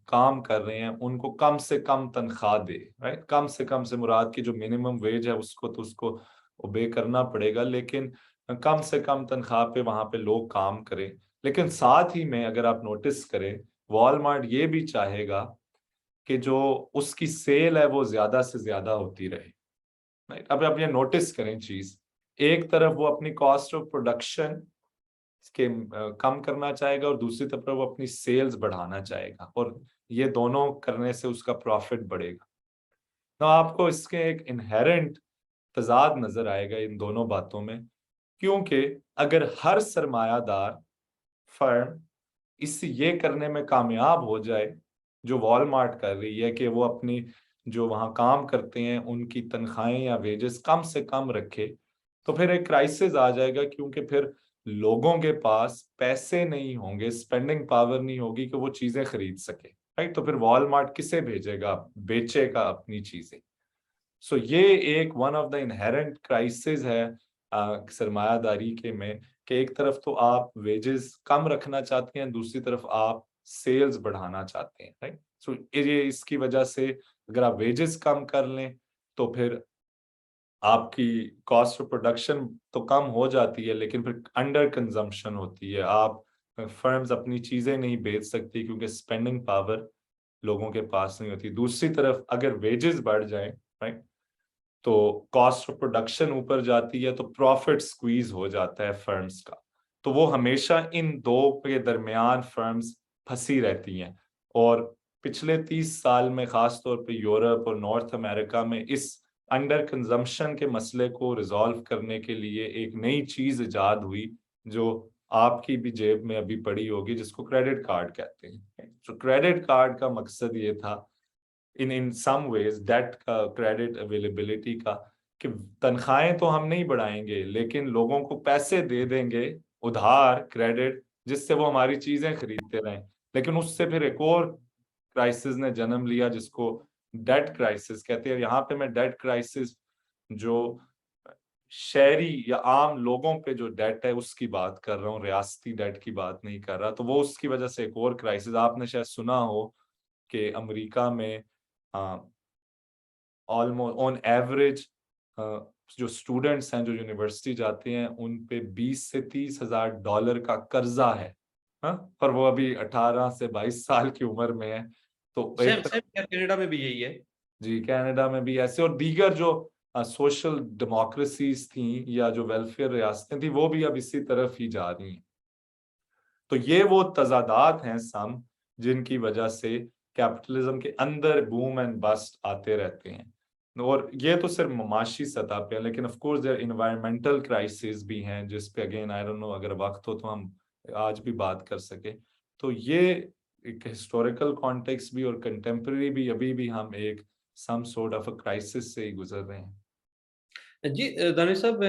کام کر رہے ہیں ان کو کم سے کم تنخواہ دے، رائٹ، کم سے مراد کی جو منیمم ویج ہے اس کو اوبے کرنا پڑے گا، لیکن کم سے کم تنخواہ پہ وہاں پہ لوگ کام کریں۔ لیکن ساتھ ہی میں اگر آپ نوٹس کریں، وال مارٹ یہ بھی چاہے گا کہ جو اس کی سیل ہے وہ زیادہ سے زیادہ ہوتی رہے۔ اب آپ یہ نوٹس کریں چیز، ایک طرف وہ اپنی کاسٹ آف پروڈکشن کے کم کرنا چاہے گا اور دوسری طرف وہ اپنی سیلز بڑھانا چاہے گا، اور یہ دونوں کرنے سے اس کا پروفٹ بڑھے گا۔ تو آپ کو اس کے ایک انہیرنٹ تضاد نظر آئے گا ان دونوں باتوں میں، کیونکہ اگر ہر سرمایہ دار فرم یہ کرنے میں کامیاب ہو جائے جو وال مارٹ کر رہی ہے، کہ وہ اپنی جو وہاں کام کرتے ہیں ان کی تنخواہیں یا ویجز کم سے کم رکھے، تو پھر ایک کرائسس آ جائے گا، کیونکہ پھر لوگوں کے پاس پیسے نہیں ہوں گے، اسپینڈنگ پاور نہیں ہوگی کہ وہ چیزیں خرید سکے، رائٹ۔ تو پھر وال مارٹ کسے بھیجے گا؟ بیچے گا اپنی چیزیں۔ سو یہ ایک one of the inherent crisis ہے سرمایہ داری کے میں، کہ ایک طرف تو آپ ویجز کم رکھنا چاہتے ہیں، دوسری طرف آپ سیلز بڑھانا چاہتے ہیں، رائٹ۔ سو یہ اس کی وجہ سے اگر آپ ویجز کم کر لیں تو پھر آپ کی کاسٹ آف پروڈکشن تو کم ہو جاتی ہے، لیکن پھر انڈر کنزمپشن ہوتی ہے، آپ فرمز اپنی چیزیں نہیں بیچ سکتی کیونکہ اسپینڈنگ پاور لوگوں کے پاس نہیں ہوتی۔ دوسری طرف اگر ویجز بڑھ جائیں، رائٹ، تو کاسٹ آف پروڈکشن اوپر جاتی ہے، تو پروفٹ سکویز ہو جاتا ہے فرمز کا۔ تو وہ ہمیشہ ان دو کے درمیان فرمز پھنسی رہتی ہیں، اور پچھلے 30 سال میں خاص طور پہ یورپ اور نارتھ امریکہ میں اس انڈر کنزمپشن کے مسئلے کو ریزالو کرنے کے لیے ایک نئی چیز ایجاد ہوئی جو آپ کی بھی جیب میں ابھی پڑی ہوگی، جس کو کریڈٹ کارڈ کہتے ہیں۔ تو کریڈٹ کارڈ کا مقصد یہ تھا ان سم ویز ڈیٹ کا، کریڈٹ اویلیبلٹی کا، کہ تنخواہیں تو ہم نہیں بڑھائیں گے لیکن لوگوں کو پیسے دے دیں گے ادھار کریڈٹ جس سے وہ ہماری چیزیں خریدتے رہیں. لیکن اس سے پھر ایک اور کرائسس نے جنم لیا جس کو ڈیٹ کرائسس کہتے ہیں. یہاں پہ میں ڈیٹ کرائسس جو شہری یا عام لوگوں پہ جو ڈیٹ ہے اس کی بات کر رہا ہوں, ریاستی ڈیٹ کی بات نہیں کر رہا. تو وہ اس کی وجہ سے ایک اور کرائسس. آپ نے شاید سنا ہو کہ امریکہ میں آلموسٹ آن ایوریج جو اسٹوڈنٹس ہیں جو یونیورسٹی جاتے ہیں ان پہ $20,000 سے $30,000 کا قرضہ ہے, اور وہ ابھی 18 سے 22 سال کی عمر میں ہے. تو سیم ایک سیم کینیڈا میں بھی یہی ہے. جی کینیڈا میں بھی ایسے, اور دیگر جو سوشل ڈیموکریسیز تھیں یا جو ویلفیئر ریاستیں تھیں وہ بھی اب اسی طرف ہی جا رہی ہیں. تو یہ وہ تضادات ہیں سم جن کی وجہ سے کیپٹلزم کے اندر بوم اینڈ بسٹ آتے رہتے ہیں. اور یہ تو صرف معاشی سطح پہ ہے, لیکن of course there environmental crisis بھی ہیں جس پہ اگین آئی ڈونٹ نو اگر وقت ہو تو ہم آج بھی بات کر سکے. تو یہ ایک ہسٹوریکل کانٹیکس بھی اور کنٹمپرری بھی ابھی بھی ہم ایک some sort of a crisis سے ہی گزر رہے ہیں. جی دانش صاحب,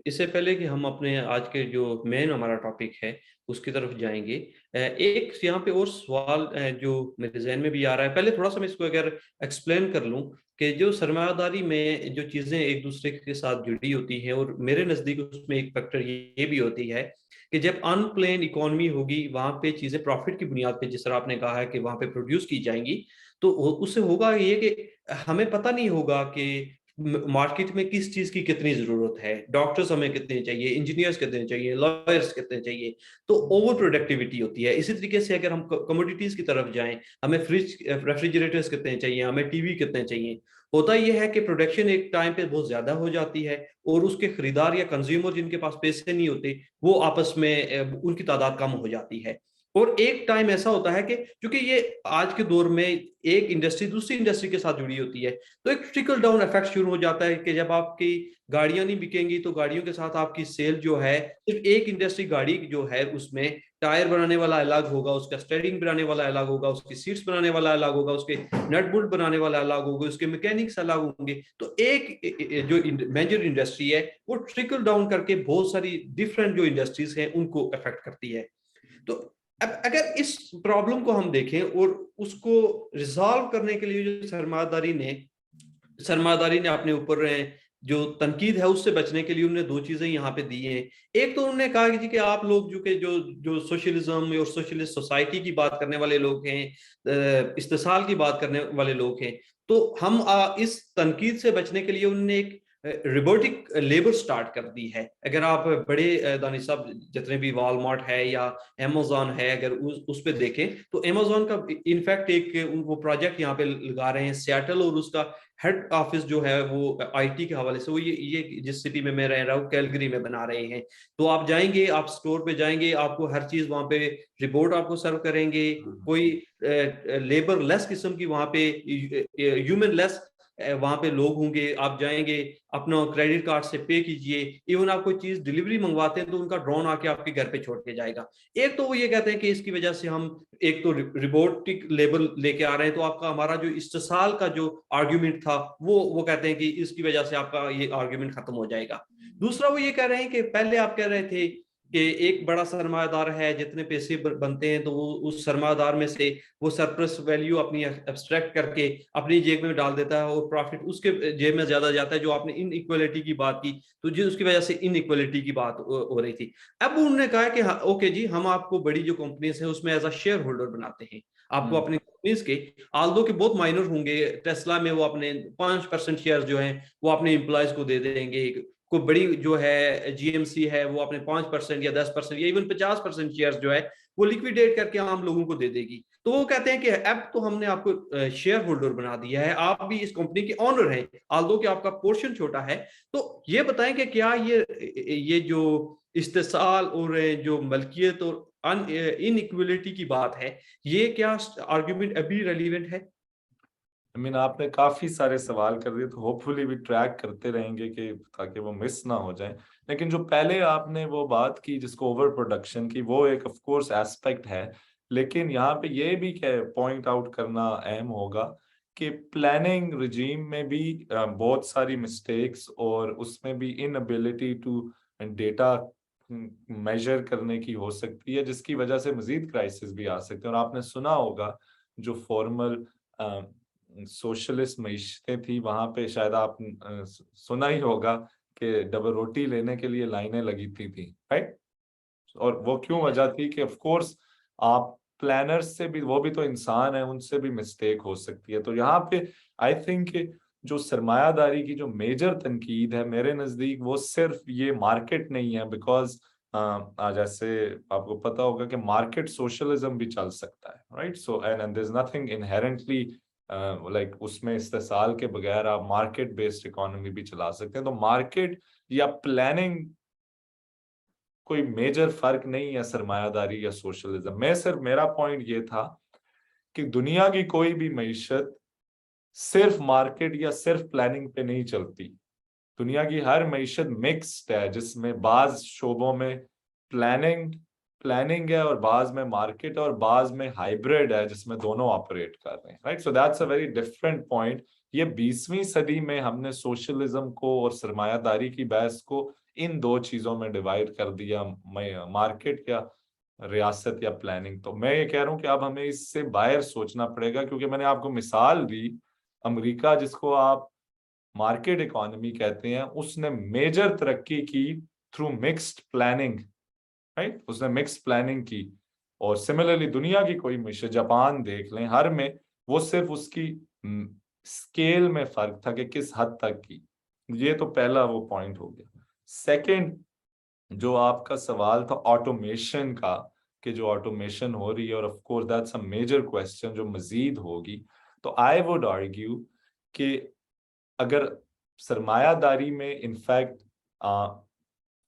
اس سے پہلے کہ ہم اپنے آج کے جو مین ہمارا ٹاپک ہے اس کی طرف جائیں گے, ایک یہاں پہ اور سوال جو میرے ذہن میں بھی آ رہا ہے. پہلے تھوڑا سا میں اس کو اگر ایکسپلین کر لوں کہ جو سرمایہ داری میں جو چیزیں ایک دوسرے کے ساتھ جڑی ہوتی ہیں, اور میرے نزدیک اس میں ایک فیکٹر یہ بھی ہوتی ہے کہ جب ان پلین اکانومی ہوگی وہاں پہ چیزیں پروفٹ کی بنیاد پہ, جس طرح آپ نے کہا ہے کہ وہاں پہ پروڈیوس کی جائیں گی, تو اس سے ہوگا یہ کہ ہمیں پتہ نہیں ہوگا کہ مارکیٹ میں کس چیز کی کتنی ضرورت ہے, ڈاکٹرز ہمیں کتنے چاہیے, انجینئرز کتنے چاہیے, لائرز کتنے چاہیے. تو اوور پروڈکٹیوٹی ہوتی ہے. اسی طریقے سے اگر ہم کموڈیٹیز کی طرف جائیں, ہمیں ریفریجریٹرز کتنے چاہیے, ہمیں ٹی وی کتنے چاہیے. ہوتا یہ ہے کہ پروڈکشن ایک ٹائم پہ بہت زیادہ ہو جاتی ہے اور اس کے خریدار یا کنزیومر جن کے پاس پیسے نہیں ہوتے وہ آپس میں ان کی تعداد کم ہو جاتی ہے. اور ایک ٹائم ایسا ہوتا ہے کہ چونکہ یہ آج کے دور میں ایک انڈسٹری دوسری انڈسٹری کے ساتھ جڑی ہوتی ہے, تو ایک ٹرکل ڈاؤن افیکٹ شروع ہو جاتا ہے کہ جب آپ کی گاڑیاں نہیں بکیں گی تو گاڑیوں کے ساتھ آپ کی سیل جو ہے, صرف ایک انڈسٹری گاڑی جو ہے اس میں ٹائر بنانے والا الگ ہوگا, اس کا اسٹیئرنگ بنانے والا الگ ہوگا, اس کی سیٹس بنانے والا الگ ہوگا, اس کے نٹ بولٹ بنانے والا الگ ہوگا, اس کے میکینکس الگ ہوں گے. تو ایک جو میجر انڈسٹری ہے وہ ٹرکل ڈاؤن کر کے بہت ساری ڈفرینٹ جو انڈسٹریز ہیں ان کو افیکٹ کرتی ہے. تو اب اگر اس پرابلم کو ہم دیکھیں اور اس کو ریزالو کرنے کے لیے جو سرمایہ داری نے اپنے اوپر جو تنقید ہے اس سے بچنے کے لیے انہوں نے دو چیزیں یہاں پہ دی ہیں. ایک تو انہوں نے کہا کہ آپ لوگ جو سوشلزم اور سوشلسٹ سوسائٹی کی بات کرنے والے لوگ ہیں, استحصال کی بات کرنے والے لوگ ہیں, تو ہم اس تنقید سے بچنے کے لیے انہوں نے ایک روبوٹک لیبر سٹارٹ کر دی ہے. اگر آپ بڑے دانش صاحب جتنے بھی والمارٹ ہے یا امیزون ہے, اگر اس پہ دیکھیں تو امیزون کا انفیکٹ ایک وہ پروجیکٹ یہاں پہ لگا رہے ہیں سیاٹل, اور اس کا ہیڈ آفس جو ہے وہ آئی ٹی کے حوالے سے وہ یہ جس سٹی میں رہ رہا ہوں کیلگری میں بنا رہے ہیں. تو آپ جائیں گے, آپ سٹور پہ جائیں گے, آپ کو ہر چیز وہاں پہ رپورٹ آپ کو سرو کریں گے, کوئی لیبر لیس قسم کی وہاں پہ ہیومن لیس وہاں پہ لوگ ہوں گے. آپ جائیں گے اپنا کریڈٹ کارڈ سے پے کیجئے, ایون آپ کوئی چیز ڈیلیوری منگواتے ہیں تو ان کا ڈرون آ کے آپ کے گھر پہ چھوڑ کے جائے گا. ایک تو وہ یہ کہتے ہیں کہ اس کی وجہ سے ہم ایک تو روبوٹک لیبل لے کے آ رہے ہیں, تو آپ کا ہمارا جو استحصال کا جو آرگیومنٹ تھا وہ کہتے ہیں کہ اس کی وجہ سے آپ کا یہ آرگیومنٹ ختم ہو جائے گا. دوسرا وہ یہ کہہ رہے ہیں کہ پہلے آپ کہہ رہے تھے کہ ایک بڑا سرمایہ دار ہے, جتنے پیسے بنتے ہیں تو وہ اس سرمایہ دار میں سے وہ سرپلس ویلیو اپنی ایبسٹریکٹ کر کے اپنی جیب میں ڈال دیتا ہے اور پروفٹ اس کے جیب میں زیادہ جاتا ہے. جو آپ نے ان ایکویلٹی کی بات کی تو جی اس کی وجہ سے ان ایکویلٹی کی بات ہو رہی تھی. اب انہوں نے کہا کہ اوکے جی ہم آپ کو بڑی جو کمپنیز ہیں اس میں ایز اے شیئر ہولڈر بناتے ہیں, آپ کو اپنی کمپنیز کے آلدو کے بہت مائنر ہوں گے, ٹیسلا میں وہ اپنے 5% شیئر جو ہیں وہ اپنے امپلائز کو دے دیں گے, کوئی بڑی جو ہے جی ایم سی ہے وہ اپنے 5% یا 10% یا ایون 50% شیئر جو ہے وہ لیکویڈیٹ کر کے عام لوگوں کو دے دے گی. تو وہ کہتے ہیں کہ اب تو ہم نے آپ کو شیئر ہولڈر بنا دیا ہے, آپ بھی اس کمپنی کے آنر ہیں آلدو کہ آپ کا پورشن چھوٹا ہے. تو یہ بتائیں کہ کیا یہ جو استحصال اور جو ملکیت اور ان ایکویلٹی کی بات ہے, یہ کیا آرگیومنٹ ابھی ریلیونٹ ہے؟ آپ نے کافی سارے سوال کر دیے, تو ہوپ فلی بھی ٹریک کرتے رہیں گے کہ تاکہ وہ مس نہ ہو جائیں. لیکن جو پہلے آپ نے وہ بات کی جس کو اوور پروڈکشن کی, وہ ایک آف کورس ایسپیکٹ ہے, لیکن یہاں پہ یہ بھی پوائنٹ آؤٹ کرنا اہم ہوگا کہ پلاننگ رجیم میں بھی بہت ساری مسٹیکس اور اس میں بھی انابیلٹی ٹو ڈیٹا میجر کرنے کی ہو سکتی ہے، جس کی وجہ سے مزید کرائسس بھی آ سکتے ہیں. اور آپ نے سنا ہوگا جو فارمل سوشلسٹ معیشتیں تھی وہاں پہ شاید آپ سنا ہی ہوگا کہ ڈبل روٹی لینے کے لیے لائنیں لگی تھی رائٹ. اور وہ کیوں وجہ تھی کہ آف کورس آپ پلانرز سے بھی، وہ بھی تو انسان ہیں، ان سے بھی مسٹیک ہو سکتی ہے. تو یہاں پہ آئی تھنک جو سرمایہ داری کی جو میجر تنقید ہے میرے نزدیک وہ صرف یہ مارکیٹ نہیں ہے، بیکاز جیسے آپ کو پتا ہوگا کہ مارکیٹ سوشلزم بھی چل سکتا ہے right. So and there is nothing inherently like اس میں استحصال کے بغیر آپ مارکیٹ بیسڈ اکانومی بھی چلا سکتے ہیں. تو مارکیٹ یا پلاننگ کوئی میجر فرق نہیں ہے سرمایہ داری یا سوشلزم میں. صرف میرا پوائنٹ یہ تھا کہ دنیا کی کوئی بھی معیشت صرف مارکیٹ یا صرف پلاننگ پہ نہیں چلتی. دنیا کی ہر معیشت مکسڈ ہے، جس میں بعض شعبوں میں پلاننگ ہے اور بعض میں مارکیٹ اور بعض میں ہائیبریڈ ہے جس میں دونوں آپریٹ کر رہے ہیں right. So that's a very different point. یہ 20ویں صدی میں ہم نے سوشلزم کو اور سرمایہ داری کی بحث کو ان دو چیزوں میں ڈیوائڈ کر دیا، مارکیٹ یا ریاست یا پلاننگ. تو میں یہ کہہ رہا ہوں کہ اب ہمیں اس سے باہر سوچنا پڑے گا، کیونکہ میں نے آپ کو مثال دی امریکہ جس کو آپ مارکیٹ اکانومی کہتے ہیں، اس نے میجر ترقی کی تھرو مکسڈ پلاننگ رائٹ. اس نے مکس پلاننگ کی. اور سملرلی دنیا کی کوئی معیشت جاپان دیکھ لیں، ہر میں وہ صرف اس کی اسکیل میں فرق تھا کہ کس حد تک کی. یہ تو پہلا وہ پوائنٹ ہو گیا. سیکنڈ جو آپ کا سوال تھا آٹومیشن کا، کہ جو آٹومیشن ہو رہی ہے اور of course that's a major question جو مزید ہوگی. تو آئی ووڈ آرگیو کہ اگر سرمایہ داری میں انفیکٹ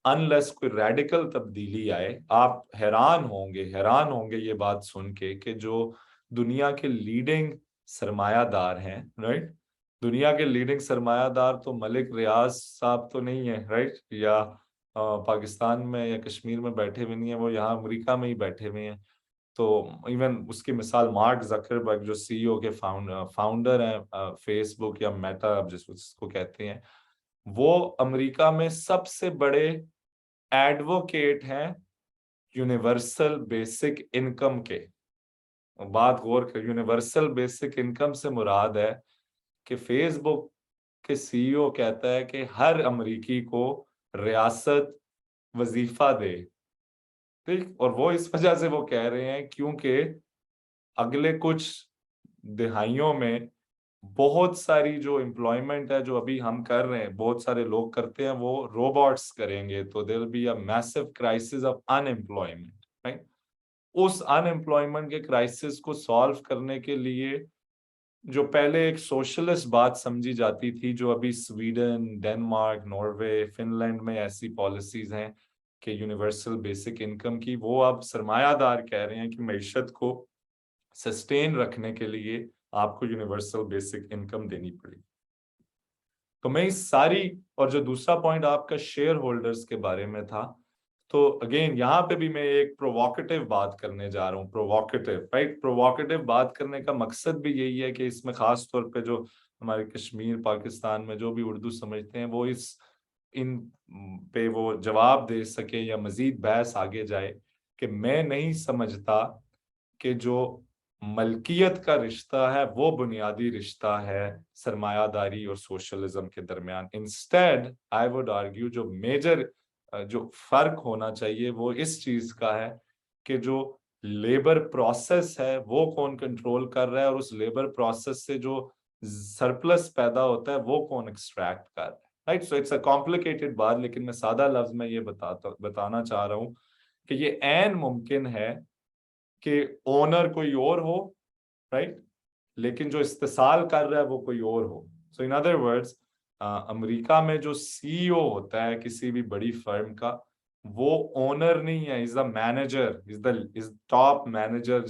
انلیس کوئی ریڈیکل تبدیلی آئے، آپ حیران ہوں گے یہ بات سن کے کہ جو دنیا کے لیڈنگ سرمایہ دار ہیں رائٹ. دنیا کے لیڈنگ سرمایہ دار تو ملک ریاض صاحب تو نہیں ہے رائٹ، یا پاکستان میں یا کشمیر میں بیٹھے ہوئے نہیں ہیں، وہ یہاں امریکہ میں ہی بیٹھے ہوئے ہیں. تو ایون اس کی مثال مارک زکربرگ جو سی ای او کے فاؤنڈر ہیں فیس بک یا میٹا جس کو کہتے ہیں، وہ امریکہ میں سب سے بڑے ایڈووکیٹ ہیں یونیورسل بیسک انکم کے. بات غور کر، یونیورسل بیسک انکم سے مراد ہے کہ فیس بک کے سی ای او کہتا ہے کہ ہر امریکی کو ریاست وظیفہ دے ٹھیک. اور وہ اس وجہ سے وہ کہہ رہے ہیں کیونکہ اگلے کچھ دہائیوں میں بہت ساری جو امپلائمنٹ ہے جو ابھی ہم کر رہے ہیں، بہت سارے لوگ کرتے ہیں، وہ روبوٹس کریں گے. تو there will be a massive crisis of unemployment right. اس ان امپلائمنٹ کے کرائسس کو سالو کرنے کے لیے جو پہلے ایک سوشلسٹ بات سمجھی جاتی تھی، جو ابھی Sweden, Denmark, Norway, Finland میں ایسی پالیسیز ہیں کہ یونیورسل بیسک انکم کی، وہ اب سرمایہ دار کہہ رہے ہیں کہ معیشت کو سسٹین رکھنے کے لیے آپ کو یونیورسل بیسک انکم دینی پڑے. تو میں اس ساری، اور جو دوسرا پوائنٹ آپ کا شیئر ہولڈرز کے بارے میں تھا، تو اگین یہاں پہ بھی میں ایک پروووکیٹو بات کرنے جا رہا ہوں. پروووکیٹو بات کرنے کا مقصد بھی یہی ہے کہ اس میں خاص طور پہ جو ہمارے کشمیر پاکستان میں جو بھی اردو سمجھتے ہیں وہ ان پہ وہ جواب دے سکے یا مزید بحث آگے جائے کہ میں نہیں سمجھتا کہ جو ملکیت کا رشتہ ہے وہ بنیادی رشتہ ہے سرمایہ داری اور سوشلزم کے درمیان. انسٹیڈ آئی وڈ آرگیو جو میجر جو فرق ہونا چاہیے وہ اس چیز کا ہے کہ جو لیبر پروسیس ہے وہ کون کنٹرول کر رہا ہے، اور اس لیبر پروسیس سے جو سرپلس پیدا ہوتا ہے وہ کون ایکسٹریکٹ کر رہا ہے right. So it's a complicated بات، لیکن میں سادہ لفظ میں یہ بتانا چاہ رہا ہوں کہ یہ عین ممکن ہے کہ اونر کوئی اور ہو رائٹ، لیکن جو استحصال کر رہا ہے وہ کوئی اور ہو. سو ان ادر ورڈز امریکہ میں جو سی ای او ہوتا ہے کسی بھی بڑی فرم کا، وہ اونر نہیں ہے، is the manager, is top manager.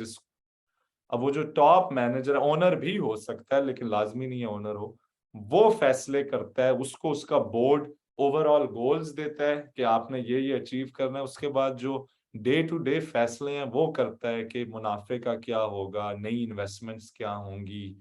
اب وہ جو ٹاپ مینیجر اونر بھی ہو سکتا ہے لیکن لازمی نہیں ہے اونر ہو، وہ فیصلے کرتا ہے، اس کو اس کا بورڈ اوور آل گولز دیتا ہے کہ آپ نے یہ اچیو کرنا ہے. اس کے بعد جو ڈے ٹو ڈے فیصلے ہیں وہ کرتا ہے کہ منافع کا کیا ہوگا، نئی انویسٹمنٹس کیا ہوں گی،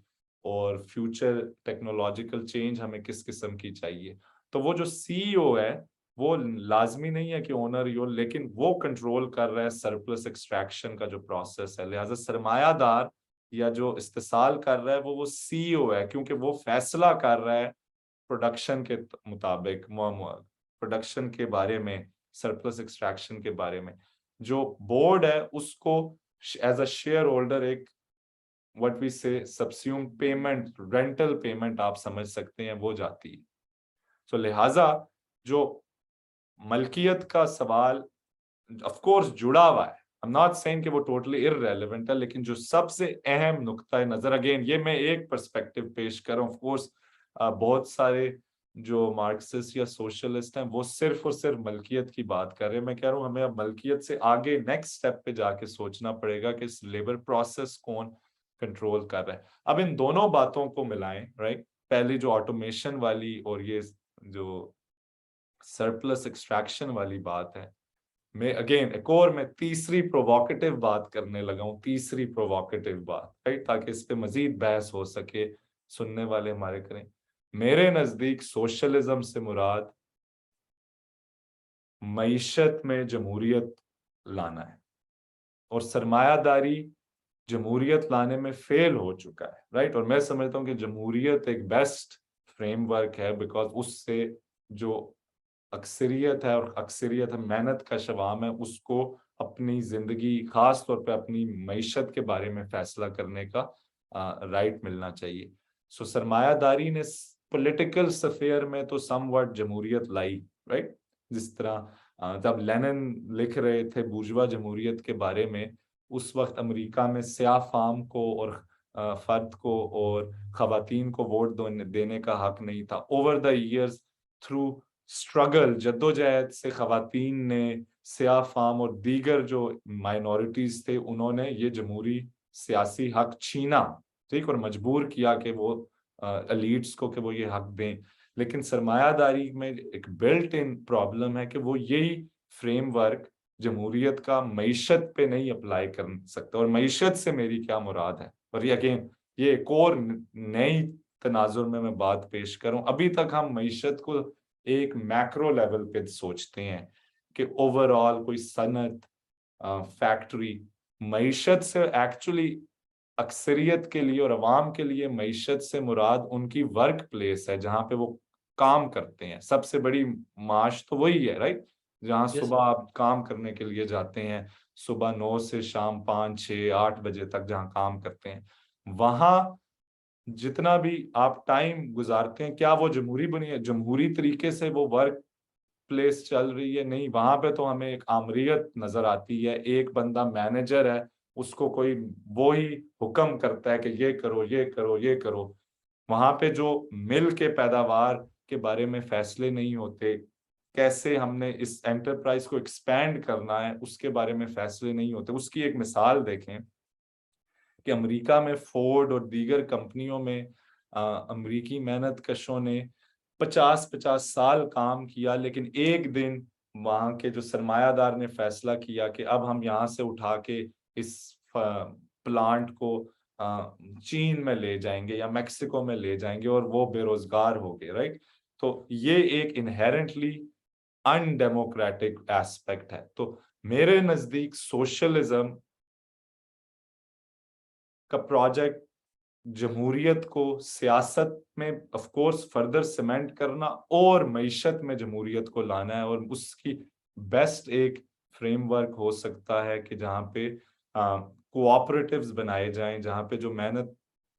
اور فیوچر ٹیکنالوجیکل چینج ہمیں کس قسم کی چاہیے. تو وہ جو سی ای او ہے وہ لازمی نہیں ہے کہ اونر ہی ہو, لیکن وہ کنٹرول کر رہا ہے سرپلس ایکسٹریکشن کا جو پروسیس ہے. لہٰذا سرمایہ دار یا جو استحصال کر رہا ہے وہ سی ای او ہے, کیونکہ وہ فیصلہ کر رہا ہے پروڈکشن کے مطابق, پروڈکشن کے بارے میں, سرپلس ایکسٹریکشن کے بارے میں. جو بورڈ ہے اس کو ایز اے شیئر ہولڈر ایک what we say subsume payment, rental payment آپ سمجھ سکتے ہیں وہ جاتی ہے. So لہٰذا جو ملکیت کا سوال of course جڑا ہوا ہے, I'm not saying کہ وہ totally irrelevant ہے, لیکن جو سب سے اہم نقطۂ نظر, again یہ میں ایک پرسپیکٹو پیش کر رہا ہوں, of course بہت سارے جو مارکسسٹ یا سوشلسٹ ہیں وہ صرف اور صرف ملکیت کی بات کر رہے ہیں. میں کہہ رہا ہوں ہمیں اب ملکیت سے آگے نیکسٹ اسٹیپ پہ جا کے سوچنا پڑے گا کہ اس لیبر پروسیس کون کنٹرول کر رہا ہے. اب ان دونوں باتوں کو ملائیں, رائٹ, پہلی جو آٹومیشن والی اور یہ جو سرپلس ایکسٹریکشن والی بات ہے, میں اگین ایک اور میں تیسری پروووکیٹو بات کرنے لگا ہوں, تیسری پروووکیٹو بات, رائٹ, تاکہ اس پہ مزید بحث ہو سکے, سننے والے ہمارے کریں. میرے نزدیک سوشلزم سے مراد معیشت میں جمہوریت لانا ہے, اور سرمایہ داری جمہوریت لانے میں فیل ہو چکا ہے, رائٹ. اور میں سمجھتا ہوں کہ جمہوریت ایک بیسٹ فریم ورک ہے, بیکاز اس سے جو اکثریت ہے, اور اکثریت محنت کا عوام ہے, اس کو اپنی زندگی, خاص طور پہ اپنی معیشت کے بارے میں فیصلہ کرنے کا رائٹ ملنا چاہیے. سو سرمایہ داری نے پولیٹیکل سفیر میں تو سم وٹ جمہوریت لائی, رائٹ. جس طرح جب لینن لکھ رہے تھے بورژوا جمہوریت کے بارے میں, اس وقت امریکہ میں سیاہ فام کو اور فرد کو اور خواتین کو ووٹ دینے کا حق نہیں تھا. Over the years through struggle, جدوجہد سے خواتین نے, سیاہ فام اور دیگر جو مائنورٹیز تھے, انہوں نے یہ جمہوری سیاسی حق چھینا, ٹھیک, اور مجبور کیا کہ وہ ایلیٹس کو کہ وہ یہ حق دیں. لیکن سرمایہ داری میں ایک بلٹ ان پرابلم ہے کہ وہ یہی فریم ورک جمہوریت کا معیشت پہ نہیں اپلائی کر سکتا. اور معیشت سے میری کیا مراد ہے, اور یہ اگین یہ ایک اور نئی تناظر میں بات پیش کروں. ابھی تک ہم معیشت کو ایک میکرو لیول پہ سوچتے ہیں کہ اوور آل کوئی صنعت, فیکٹری. معیشت سے ایکچولی اکثریت کے لیے اور عوام کے لیے معیشت سے مراد ان کی ورک پلیس ہے, جہاں پہ وہ کام کرتے ہیں. سب سے بڑی معاش تو وہی ہے, رائٹ, جہاں صبح آپ کام کرنے کے لیے جاتے ہیں, صبح 9 سے شام 5, 6, 8 بجے تک جہاں کام کرتے ہیں, وہاں جتنا بھی آپ ٹائم گزارتے ہیں, کیا وہ جمہوری طریقے سے وہ ورک پلیس چل رہی ہے؟ نہیں. وہاں پہ تو ہمیں ایک آمریت نظر آتی ہے, ایک بندہ مینیجر ہے, اس کو کوئی وہی حکم کرتا ہے کہ یہ کرو, یہ کرو, یہ کرو. وہاں پہ جو مل کے پیداوار کے بارے میں فیصلے نہیں ہوتے, کیسے ہم نے اس انٹرپرائز کو ایکسپینڈ کرنا ہے اس کے بارے میں فیصلے نہیں ہوتے. اس کی ایک مثال دیکھیں کہ امریکہ میں فورڈ اور دیگر کمپنیوں میں امریکی محنت کشوں نے 50 سال کام کیا, لیکن ایک دن وہاں کے جو سرمایہ دار نے فیصلہ کیا کہ اب ہم یہاں سے اٹھا کے اس پلانٹ کو چین میں لے جائیں گے یا میکسیکو میں لے جائیں گے, اور وہ بے روزگار ہو گئے, رائٹ. تو یہ ایک انہیرنٹلی ان ڈیموکریٹک ایسپیکٹ ہے. تو میرے نزدیک سوشلزم کا پروجیکٹ جمہوریت کو سیاست میں آف کورس فردر سیمنٹ کرنا اور معیشت میں جمہوریت کو لانا ہے, اور اس کی بیسٹ ایک فریم ورک ہو سکتا ہے کہ جہاں پہ کوآپریٹیوز بنائے جائیں, جہاں پہ جو محنت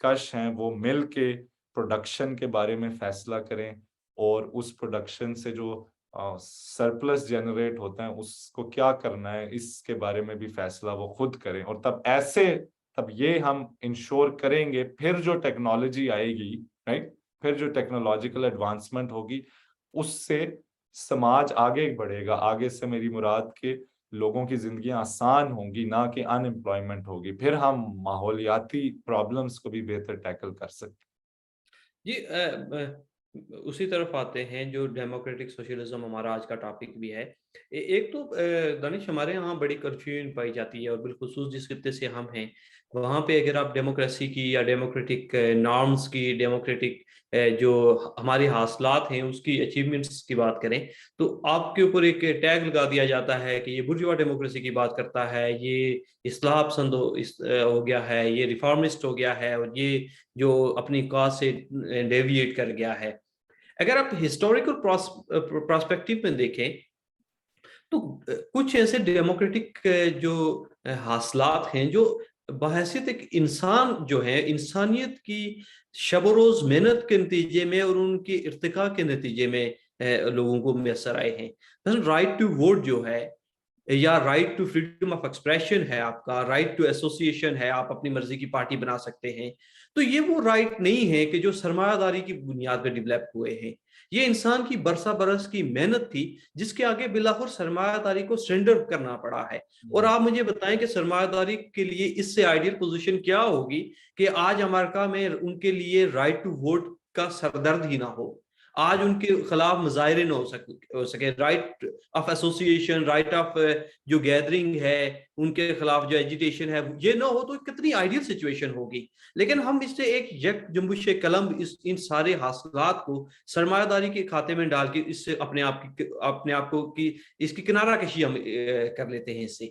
کش ہیں وہ مل کے پروڈکشن کے بارے میں فیصلہ کریں, اور اس پروڈکشن سے جو سرپلس جنریٹ ہوتا ہے اس کو کیا کرنا ہے اس کے بارے میں بھی فیصلہ وہ خود کریں. اور تب یہ ہم انشور کریں گے, پھر جو ٹیکنالوجی آئے گی, رائٹ, پھر جو ٹیکنالوجیکل ایڈوانسمنٹ ہوگی, اس سے سماج آگے بڑھے گا. آگے سے میری مراد کہ لوگوں کی زندگیاں آسان ہوں گی, نہ کہ ان امپلائمنٹ ہوگی. پھر ہم ماحولیاتی پرابلمس کو بھی بہتر ٹیکل کر سکتے. جی اسی طرف آتے ہیں جو ڈیموکریٹک سوشلزم ہمارا آج کا ٹاپک بھی ہے. ایک تو دانش ہمارے یہاں بڑی کنفیوژن پائی جاتی ہے، اور بالخصوص جس خطے سے ہم ہیں وہاں پہ اگر آپ ڈیموکریسی کی یا ڈیموکریٹک نارمس کی، ڈیموکریٹک جو ہماری حاصلات ہیں اس کی اچیومنٹس کی بات کریں، تو آپ کے اوپر ایک ٹیگ لگا دیا جاتا ہے کہ یہ برجوا ڈیموکریسی کی بات کرتا ہے، یہ اصلاح پسند ہو گیا ہے، یہ ریفارمسٹ ہو گیا ہے، اور یہ جو اپنی کاز سے ڈیویٹ کر گیا ہے۔ اگر آپ ہسٹوریکل پراسپیکٹو میں دیکھیں تو کچھ ایسے ڈیموکریٹک جو حاصلات ہیں جو بحیثیت ایک انسان جو ہے انسانیت کی شب و روز محنت کے نتیجے میں اور ان کی ارتقاء کے نتیجے میں لوگوں کو میسر آئے ہیں۔ مثلا رائٹ ٹو ووٹ جو ہے، یا right to freedom of expression ہے، آپ کا رائٹ ٹو ایسوسیشن ہے، آپ اپنی مرضی کی پارٹی بنا سکتے ہیں، تو یہ وہ رائٹ نہیں ہے کہ جو سرمایہ داری کی بنیاد پہ ڈیولپ ہوئے ہیں۔ یہ انسان کی برسہ برس کی محنت تھی جس کے آگے بلاخر سرمایہ داری کو سرنڈر کرنا پڑا ہے۔ اور آپ مجھے بتائیں کہ سرمایہ داری کے لیے اس سے آئیڈیل پوزیشن کیا ہوگی کہ آج امریکہ میں ان کے لیے رائٹ ٹو ووٹ کا سردرد ہی نہ ہو، آج ان کے خلاف مظاہرے نہ ہو سکے، right of association, right of جو گیدرنگ ہے ان کے خلاف جو ایجیٹیشن ہے یہ نہ ہو، تو کتنی آئیڈیل سچویشن ہوگی۔ لیکن ہم اس سے ایک یک جنبش قلم ان سارے حاصلات کو سرمایہ داری کے کھاتے میں ڈال کے اس سے اپنے آپ کو کی اس کی کنارہ کشی ہم کر لیتے ہیں اس سے۔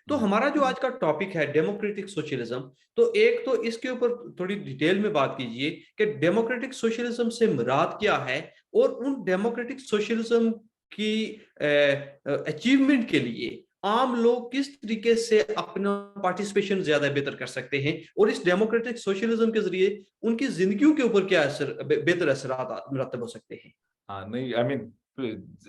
تو ہمارا جو آج کا ٹاپک ہے ڈیموکریٹک سوشلزم، تو ایک تو اس کے اوپر تھوڑی ڈیٹیل میں بات کیجئے کہ ڈیموکریٹک سوشلزم سے مراد کیا ہے، اور ان ڈیموکریٹک سوشلزم کی اچیومنٹ کے لیے عام لوگ کس طریقے سے اپنا پارٹیسپیشن زیادہ بہتر کر سکتے ہیں، اور اس ڈیموکریٹک سوشلزم کے ذریعے ان کی زندگیوں کے اوپر کیا بہتر اثرات مرتب ہو سکتے ہیں۔ ہاں نہیں آئی مین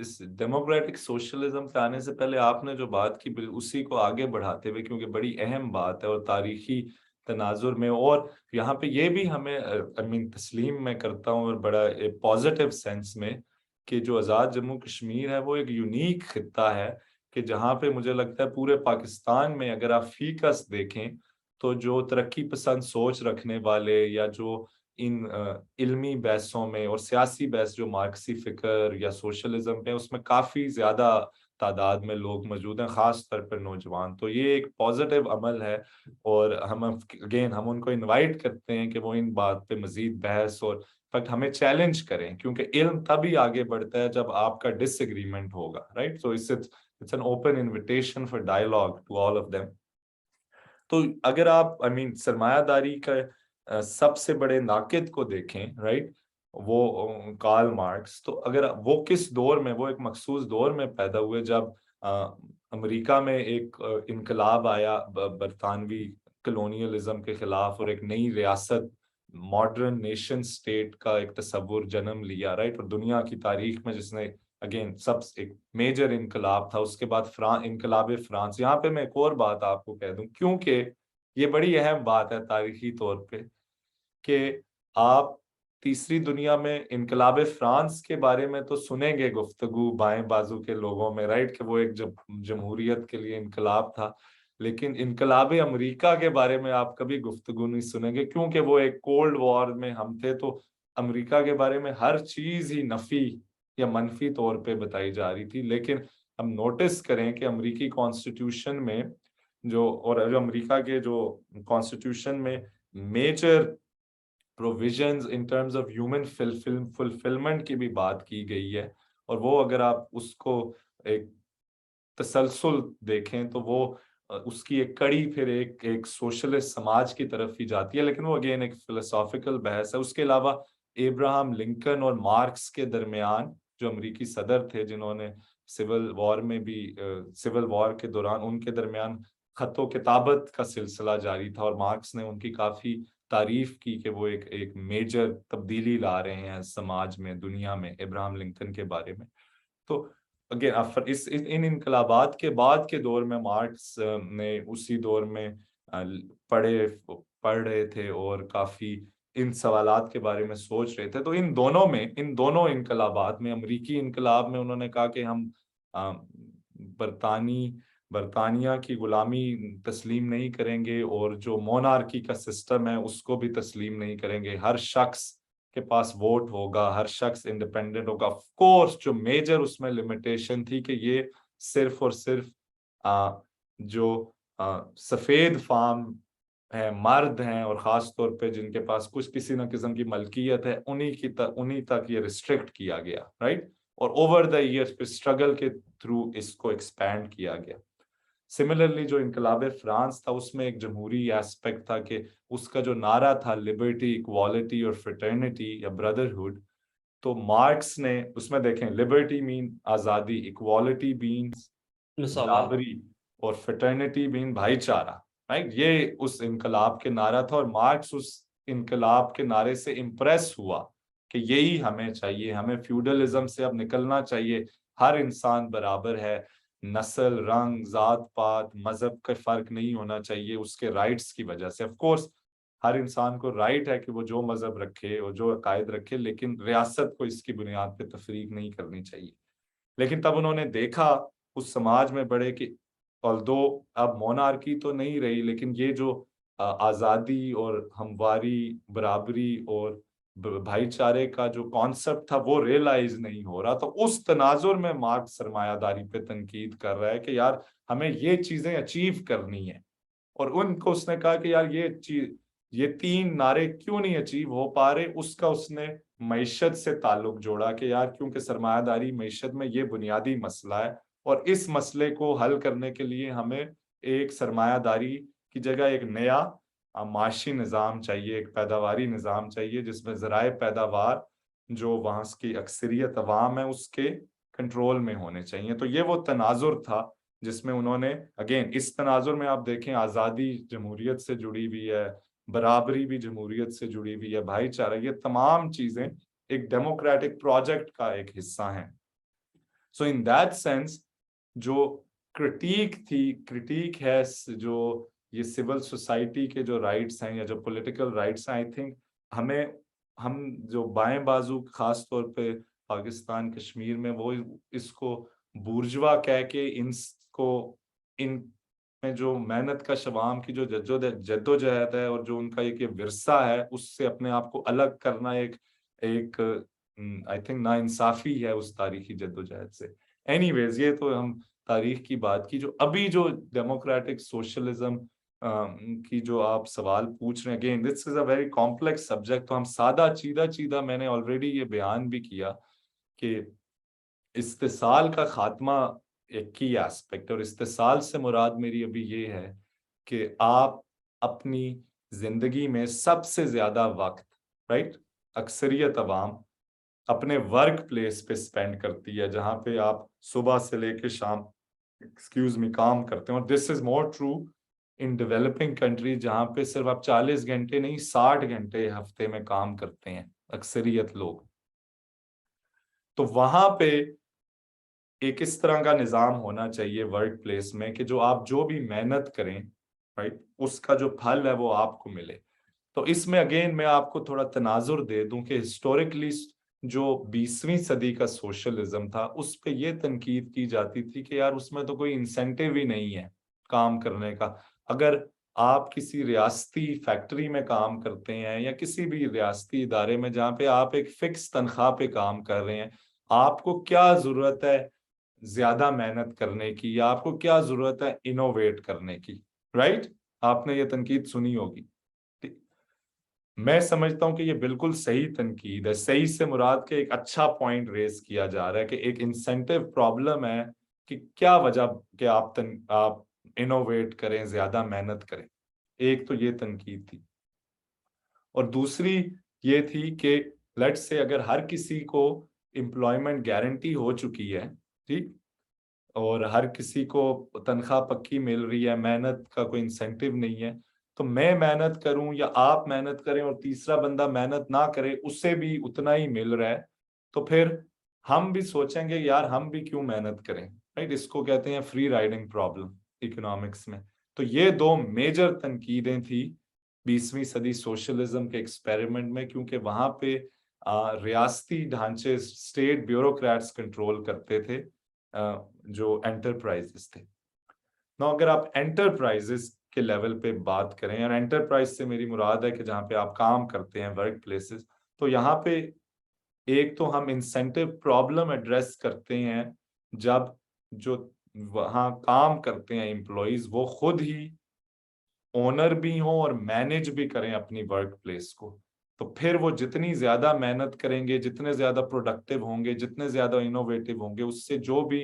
اس ڈیموکریٹک سوشلزم پہ آنے سے پہلے آپ نے جو بات کی اسی کو آگے بڑھاتے ہوئے، کیونکہ بڑی اہم بات ہے اور تاریخی تناظر میں، اور یہاں پہ یہ بھی ہمیں تسلیم میں کرتا ہوں اور بڑا پازیٹیو سینس میں، کہ جو آزاد جموں کشمیر ہے وہ ایک یونیک خطہ ہے کہ جہاں پہ مجھے لگتا ہے پورے پاکستان میں اگر آپ فیکس دیکھیں تو جو ترقی پسند سوچ رکھنے والے یا جو ان علمی بحثوں میں اور سیاسی بحث جو مارکسی فکر یا سوشلزم پہ، اس میں کافی زیادہ تعداد میں لوگ موجود ہیں، خاص طور پر نوجوان۔ تو یہ ایک پازیٹیو عمل ہے، اور ہم ان کو انوائٹ کرتے ہیں کہ وہ ان بات پہ مزید بحث اور ہمیں چیلنج کریں، کیونکہ علم تبھی آگے بڑھتا ہے جب آپ کا ڈس ایگریمنٹ ہوگا، right? So it's an open invitation for dialogue to all of them. تو اگر آپ سرمایہ داری کا سب سے بڑے ناقد کو دیکھیں، رائٹ، وہ کارل مارکس، تو اگر وہ کس دور میں، وہ ایک مخصوص دور میں پیدا ہوئے جب امریکہ میں ایک انقلاب آیا برطانوی کلونیلزم کے خلاف، اور ایک نئی ریاست، ماڈرن نیشن سٹیٹ کا ایک تصور جنم لیا، رائٹ؟ اور دنیا کی تاریخ میں جس نے اگین سب ایک میجر انقلاب تھا۔ اس کے بعد انقلاب فرانس۔ یہاں پہ میں ایک اور بات آپ کو کہہ دوں، کیونکہ یہ بڑی اہم بات ہے تاریخی طور پہ، کہ آپ تیسری دنیا میں انقلاب فرانس کے بارے میں تو سنیں گے گفتگو بائیں بازو کے لوگوں میں، رائٹ، کہ وہ ایک جمہوریت کے لیے انقلاب تھا، لیکن انقلاب امریکہ کے بارے میں آپ کبھی گفتگو نہیں سنیں گے، کیونکہ وہ ایک کولڈ وار میں ہم تھے، تو امریکہ کے بارے میں ہر چیز ہی نفی یا منفی طور پہ بتائی جا رہی تھی۔ لیکن ہم نوٹس کریں کہ امریکی کانسٹیٹیوشن میں جو امریکہ کے جو کانسٹیٹیوشن میں major provisions in terms of human fulfilment کی بھی بات کی گئی ہے، اور وہ اگر آپ اس کو ایک تسلسل دیکھیں تو وہ اس کی ایک کڑی پھر ایک سوشلسٹ سماج کی طرف ہی جاتی ہے، لیکن وہ اگین ایک فلسافیکل بحث ہے۔ اس کے علاوہ ابراہم لنکن اور مارکس کے درمیان، جو امریکی صدر تھے جنہوں نے سول وار کے دوران ان کے درمیان خط و کتابت کا سلسلہ جاری تھا، اور مارکس نے ان کی کافی تعریف کی کہ وہ ایک میجر تبدیلی لا رہے ہیں سماج میں، دنیا میں، ابراہم لنکن کے بارے میں۔ تو ان انقلابات کے بعد کے دور میں مارکس نے اسی دور میں پڑھ رہے تھے اور کافی ان سوالات کے بارے میں سوچ رہے تھے۔ تو ان دونوں انقلابات میں، امریکی انقلاب میں انہوں نے کہا کہ ہم برطانیہ کی غلامی تسلیم نہیں کریں گے، اور جو مونارکی کا سسٹم ہے اس کو بھی تسلیم نہیں کریں گے، ہر شخص کے پاس ووٹ ہوگا، ہر شخص انڈیپینڈنٹ ہوگا۔ آف کورس جو میجر اس میں لمیٹیشن تھی کہ یہ صرف اور صرف جو سفید فام ہیں، مرد ہیں، اور خاص طور پہ جن کے پاس کچھ کسی نہ قسم کی ملکیت ہے، انہی تک یہ ریسٹرکٹ کیا گیا، رائٹ. اور اوور دا ایئرس پہ اسٹرگل کے تھرو اس کو ایکسپینڈ کیا گیا. سملرلی جو انقلاب فرانس تھا اس میں ایک جمہوری ایسپیکٹ تھا کہ اس کا جو نعرہ تھا لبرٹی، اکوالٹی اور فریٹرنیٹی یا بردرہڈ، تو مارکس نے اس میں دیکھیں لبرٹی مین آزادی، اکوالٹی مینس مساوات. برابری، اور فریٹرنیٹی مین بھائی چارہ، رائٹ. یہ اس انقلاب کے نعرہ تھا، اور مارکس اس انقلاب کے نعرے سے امپریس ہوا کہ یہی ہمیں چاہیے، ہمیں فیوڈلزم سے اب نکلنا چاہیے، ہر انسان برابر ہے، نسل، رنگ، ذات پات، مذہب کا فرق نہیں ہونا چاہیے اس کے رائٹس کی وجہ سے. آف کورس ہر انسان کو رائٹ ہے کہ وہ جو مذہب رکھے اور جو عقائد رکھے، لیکن ریاست کو اس کی بنیاد پہ تفریق نہیں کرنی چاہیے. لیکن تب انہوں نے دیکھا اس سماج میں بڑے کہ although اب مونارکی تو نہیں رہی، لیکن یہ جو آزادی اور ہمواری، برابری اور بھائی چارے کا جو کانسیپٹ تھا وہ ریئلائز نہیں ہو رہا. تو اس تناظر میں مارکس سرمایہ داری پہ تنقید کر رہا ہے کہ یار ہمیں یہ چیزیں اچیو کرنی ہے. اور ان کو اس نے کہا کہ یار یہ 3 نعرے کیوں نہیں اچیو ہو پا رہے. اس نے معیشت سے تعلق جوڑا کہ یار کیونکہ سرمایہ داری معیشت میں یہ بنیادی مسئلہ ہے، اور اس مسئلے کو حل کرنے کے لیے ہمیں ایک سرمایہ داری کی جگہ ایک نیا معاشی نظام چاہیے، ایک پیداواری نظام چاہیے جس میں ذرائع پیداوار جو وہاں کی اکثریت عوام ہے اس کے کنٹرول میں ہونے چاہیے. تو یہ وہ تناظر تھا جس میں انہوں نے اگین اس تناظر میں آپ دیکھیں آزادی جمہوریت سے جڑی ہوئی ہے، برابری بھی جمہوریت سے جڑی ہوئی ہے، بھائی چارہ، یہ تمام چیزیں ایک ڈیموکریٹک پروجیکٹ کا ایک حصہ ہیں. سو ان دیٹ سینس جو کرٹیک ہے جو یہ سول سوسائٹی کے جو رائٹس ہیں یا جو پولیٹیکل رائٹس ہیں، آئی تھنک ہم جو بائیں بازو خاص طور پہ پاکستان کشمیر میں وہ اس کو بورجوا کہہ کے ان میں جو محنت کا عوام کی جو جد و جہد ہے اور جو ان کا ایک ورثہ ہے اس سے اپنے آپ کو الگ کرنا ایک آئی تھنک نا انصافی ہے اس تاریخی جد و جہد سے. اینی ویز یہ تو ہم تاریخ کی بات کی. جو ابھی جو ڈیموکریٹک سوشلزم کی جو آپ سوال پوچھ رہے ہیں، again this is a very complex subject. تو ہم سادہ چیدہ میں نے آلریڈی یہ بیان بھی کیا کہ استحصال کا خاتمہ ایک کی ایسپیکٹ، اور استحصال سے مراد میری ابھی یہ ہے کہ آپ اپنی زندگی میں سب سے زیادہ وقت، رائٹ، اکثریت عوام اپنے ورک پلیس پہ سپینڈ کرتی ہے، جہاں پہ آپ صبح سے لے کے شام کام کرتے ہیں. اور this is more true in developing country جہاں پہ صرف آپ 40 گھنٹے نہیں 60 گھنٹے ہفتے میں کام کرتے ہیں اکثریت لوگ. تو وہاں پہ ایک اس طرح کا نظام ہونا چاہیے ورک پلیس میں کہ جو آپ جو بھی محنت کریں، رائٹ، اس کا جو پھل ہے وہ آپ کو ملے. تو اس میں اگین میں آپ کو تھوڑا تناظر دے دوں کہ ہسٹوریکلی جو 20ویں صدی کا سوشلزم تھا اس پہ یہ تنقید کی جاتی تھی کہ یار اس میں تو کوئی انسینٹیو ہی نہیں ہے کام کرنے کا. اگر آپ کسی ریاستی فیکٹری میں کام کرتے ہیں یا کسی بھی ریاستی ادارے میں جہاں پہ آپ ایک فکس تنخواہ پہ کام کر رہے ہیں، آپ کو کیا ضرورت ہے زیادہ محنت کرنے کی، یا آپ کو کیا ضرورت ہے انوویٹ کرنے کی، رائٹ؟ آپ نے یہ تنقید سنی ہوگی. میں سمجھتا ہوں کہ یہ بالکل صحیح تنقید ہے. صحیح سے مراد کے ایک اچھا پوائنٹ ریز کیا جا رہا ہے کہ ایک انسینٹیو پرابلم ہے کہ کیا وجہ کہ آپ انوویٹ کریں، زیادہ محنت کریں. ایک تو یہ تنقید تھی، اور دوسری یہ تھی کہ لیٹ سے اگر ہر کسی کو امپلائمنٹ گارنٹی ہو چکی ہے، ٹھیک، اور ہر کسی کو تنخواہ پکی مل رہی ہے، محنت کا کوئی انسینٹیو نہیں ہے، تو میں محنت کروں یا آپ محنت کریں اور تیسرا بندہ محنت نہ کرے، اسے بھی اتنا ہی مل رہا ہے، تو پھر ہم بھی سوچیں گے یار ہم بھی کیوں محنت کریں، رائٹ؟ اس کو کہتے ہیں فری رائڈنگ پرابلم اکنامکس میں. تو یہ 2 میجر تنقیدیں تھی 20ویں صدی سوشلزم کے ایکسپیریمنٹ میں، کیونکہ وہاں پہ ریاستی ڈھانچے اسٹیٹ بیوروکریٹس کنٹرول کرتے تھے جو انٹرپرائزز تھے. نو اگر آپ انٹرپرائزز کے لیول پہ بات کریں، اور انٹرپرائز سے میری مراد ہے کہ جہاں پہ آپ کام کرتے ہیں ورک پلیسز، تو یہاں پہ ایک تو ہم انسینٹیو پرابلم ایڈریس کرتے ہیں جب جو وہاں کام کرتے ہیں امپلائیز وہ خود ہی اونر بھی ہوں اور مینج بھی کریں اپنی ورک پلیس کو، تو پھر وہ جتنی زیادہ محنت کریں گے، جتنے زیادہ پروڈکٹیو ہوں گے، جتنے زیادہ انوویٹو ہوں گے، اس سے جو بھی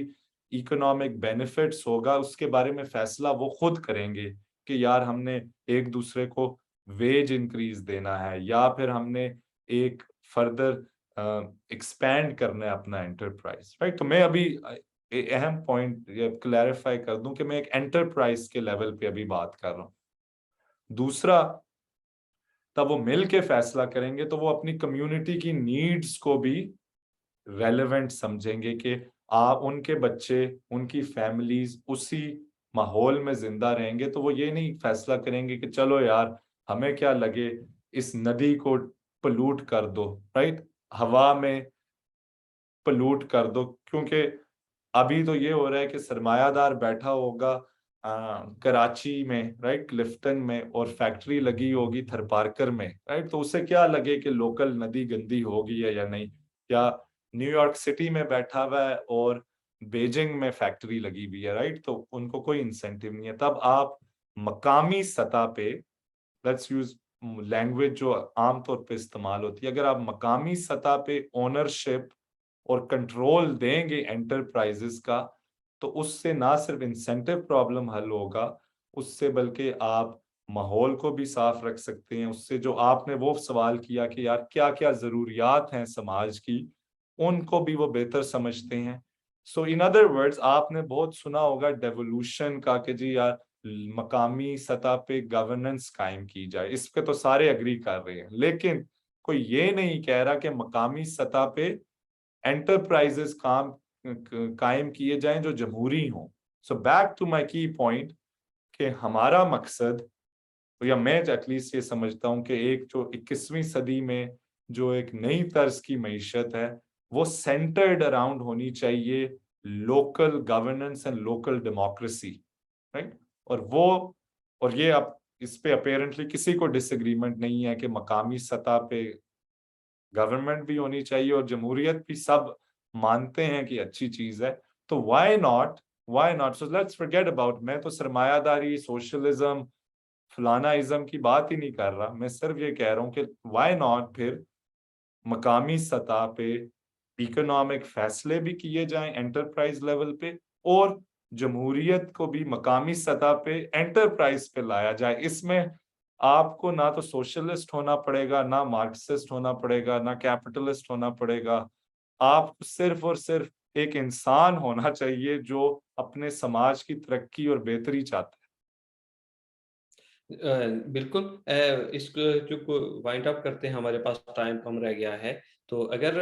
اکنامک بینیفٹس ہوگا اس کے بارے میں فیصلہ وہ خود کریں گے کہ یار ہم نے ایک دوسرے کو ویج انکریز دینا ہے، یا پھر ہم نے ایک فردر ایکسپینڈ کرنا ہے اپنا انٹرپرائز، رائٹ؟ تو میں ابھی اہم پوائنٹ کلیریفائی کر دوں کہ میں ایک انٹرپرائز کے لیول پہ ابھی بات کر رہا ہوں۔ دوسرا، تب وہ مل کے فیصلہ کریں گے تو وہ اپنی کمیونٹی کی نیڈز کو بھی ریلیونٹ سمجھیں گے کہ ان کے بچے، ان کی فیملیز اسی ماحول میں زندہ رہیں گے، تو وہ یہ نہیں فیصلہ کریں گے کہ چلو یار ہمیں کیا لگے اس ندی کو پلوٹ کر دو، رائٹ، ہوا میں پلوٹ کر دو، کیونکہ ابھی تو یہ ہو رہا ہے کہ سرمایہ دار بیٹھا ہوگا کراچی میں، رائٹ، کلفٹن میں، اور فیکٹری لگی ہوگی تھر پارکر میں، رائٹ، تو اسے کیا لگے کہ لوکل ندی گندی ہوگی ہے یا نہیں، یا نیو یارک سٹی میں بیٹھا ہوا ہے اور بیجنگ میں فیکٹری لگی ہوئی ہے، رائٹ، تو ان کو کوئی انسینٹیو نہیں ہے۔ تب آپ مقامی سطح پہ، لیٹس یوز لینگویج جو عام طور پہ استعمال ہوتی ہے، اگر آپ مقامی سطح پہ اونرشپ اور کنٹرول دیں گے انٹرپرائزز کا، تو اس سے نہ صرف انسینٹیو پرابلم حل ہوگا، اس سے بلکہ آپ ماحول کو بھی صاف رکھ سکتے ہیں۔ اس سے جو آپ نے وہ سوال کیا کہ یار کیا کیا ضروریات ہیں سماج کی، ان کو بھی وہ بہتر سمجھتے ہیں۔ سو ان ادر ورڈز، آپ نے بہت سنا ہوگا ڈیولوشن کا کہ جی یار مقامی سطح پہ گورننس قائم کی جائے، اس پہ تو سارے اگری کر رہے ہیں، لیکن کوئی یہ نہیں کہہ رہا کہ مقامی سطح پہ انٹرپرائزز قائم کیے جائیں جو جمہوری ہوں۔ سو بیک ٹو مائی کی پوائنٹ کہ ہمارا مقصد، یا میں ایٹ لیسٹ یہ سمجھتا ہوں کہ ایک جو 21ویں صدی میں جو ایک نئی طرز کی معیشت ہے وہ سینٹرڈ اراؤنڈ ہونی چاہیے local governance and local democracy, right? اور یہ اب اس پہ اپیرنٹلی کسی کو ڈس ایگریمنٹ نہیں ہے کہ مقامی سطح پہ گورنمنٹ بھی ہونی چاہیے اور جمہوریت بھی، سب مانتے ہیں کہ اچھی چیز ہے، تو why not so let's forget about, میں تو سرمایہ داری، سوشلزم، فلانا ازم کی بات ہی نہیں کر رہا، میں صرف یہ کہہ رہا ہوں کہ وائی ناٹ پھر مقامی سطح پہ اکنامک فیصلے بھی کیے جائیں انٹرپرائز لیول پہ، اور جمہوریت کو بھی مقامی سطح پہ انٹرپرائز پہ لایا جائے۔ اس میں آپ کو نہ تو سوشلسٹ ہونا پڑے گا، نہ مارکسسٹ ہونا پڑے گا، نہ کیپٹلسٹ ہونا پڑے گا، آپ صرف اور صرف ایک انسان ہونا چاہیے جو اپنے سماج کی ترقی اور بہتری چاہتا ہے۔ بالکل، اس کو جو وائنڈ اپ کرتے ہیں، ہمارے پاس ٹائم کم رہ گیا ہے، تو اگر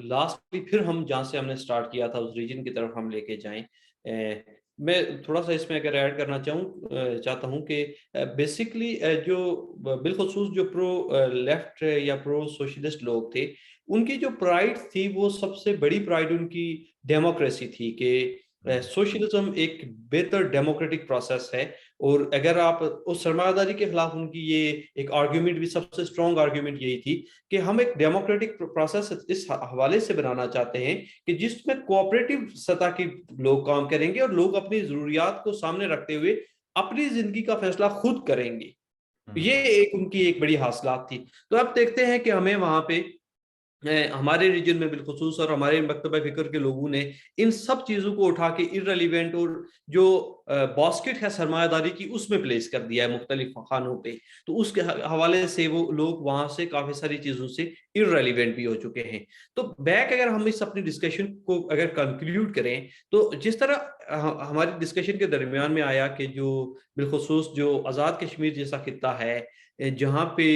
لاسٹلی پھر ہم جہاں سے ہم نے سٹارٹ کیا تھا اس ریجن کی طرف ہم لے کے جائیں، میں تھوڑا سا اس میں اگر ایڈ کرنا چاہتا ہوں کہ بیسکلی جو بالخصوص جو پرو لیفٹ یا پرو سوشلسٹ لوگ تھے، ان کی جو پرائڈ تھی وہ سب سے بڑی پرائڈ ان کی ڈیموکریسی تھی، کہ سوشلزم ایک بہتر ڈیموکریٹک پروسیس ہے، اور اگر آپ اس سرمایہ داری کے خلاف ان کی یہ ایک آرگیومنٹ بھی، سب سے اسٹرانگ آرگیومنٹ یہی تھی کہ ہم ایک ڈیموکریٹک پروسیس اس حوالے سے بنانا چاہتے ہیں کہ جس میں کوآپریٹو سطح کے لوگ کام کریں گے اور لوگ اپنی ضروریات کو سامنے رکھتے ہوئے اپنی زندگی کا فیصلہ خود کریں گے۔ یہ ایک ان کی ایک بڑی حاصلات تھی۔ تو اب دیکھتے ہیں کہ ہمیں وہاں پہ ہمارے ریجن میں بالخصوص اور ہمارے مکتبہ فکر کے لوگوں نے ان سب چیزوں کو اٹھا کے ارریلیونٹ اور جو باسکٹ ہے سرمایہ داری کی اس میں پلیس کر دیا ہے مختلف خانوں پہ، تو اس کے حوالے سے وہ لوگ وہاں سے کافی ساری چیزوں سے ارریلیونٹ بھی ہو چکے ہیں۔ تو بیک اگر ہم اس اپنی ڈسکشن کو اگر کنکلیوڈ کریں، تو جس طرح ہماری ڈسکشن کے درمیان میں آیا کہ جو بالخصوص جو آزاد کشمیر جیسا خطہ ہے جہاں پہ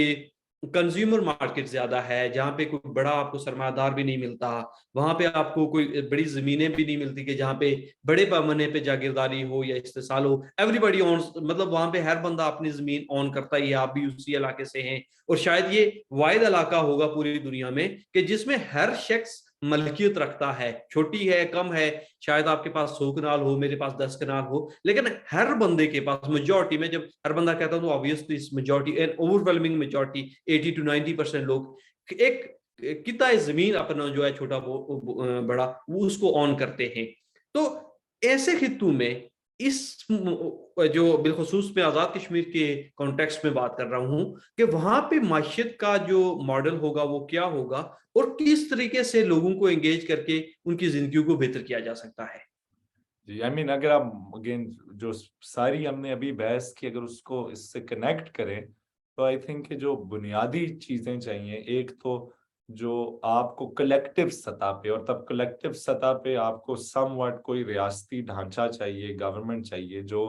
کنزیومر مارکیٹ زیادہ ہے، جہاں پہ کوئی بڑا آپ کو سرمایہ دار بھی نہیں ملتا، وہاں پہ آپ کو کوئی بڑی زمینیں بھی نہیں ملتی کہ جہاں پہ بڑے پیمانے پہ جاگیرداری ہو یا استحصال ہو، ایوری بڈی اونس، مطلب وہاں پہ ہر بندہ اپنی زمین اون کرتا ہی ہے، آپ بھی اسی علاقے سے ہیں، اور شاید یہ واحد علاقہ ہوگا پوری دنیا میں کہ جس میں ہر شخص ملکیت رکھتا ہے، چھوٹی ہے کم ہے، شاید آپ کے پاس 100 کنال ہو، میرے پاس 10 کنال ہو، لیکن ہر بندے کے پاس میجورٹی میں، جب ہر بندہ کہتا ہوں تو obviously میجورٹی، اوورwhelming میجورٹی 80 to 90% لوگ ایک قطعہ زمین اپنا جو ہے چھوٹا بڑا وہ اس کو آن کرتے ہیں۔ تو ایسے خطوں میں اس جو بالخصوص میں آزاد کشمیر کے کانٹیکسٹ میں بات کر رہا ہوں کہ وہاں پہ معیشت کا جو ماڈل ہوگا وہ کیا ہوگا اور کس طریقے سے لوگوں کو انگیج کر کے ان کی زندگیوں کو بہتر کیا جا سکتا ہے. جی آئی مین اگر آپ اگین جو ساری ہم نے ابھی بحث کی اگر اس کو اس سے کنیکٹ کریں تو آئی تھنک کہ جو بنیادی چیزیں چاہیے ایک تو جو آپ کو کلیکٹیو سطح پہ اور تب کلیکٹیو سطح پہ آپ کو سم واٹ کوئی ریاستی ڈھانچہ چاہیے گورنمنٹ چاہیے جو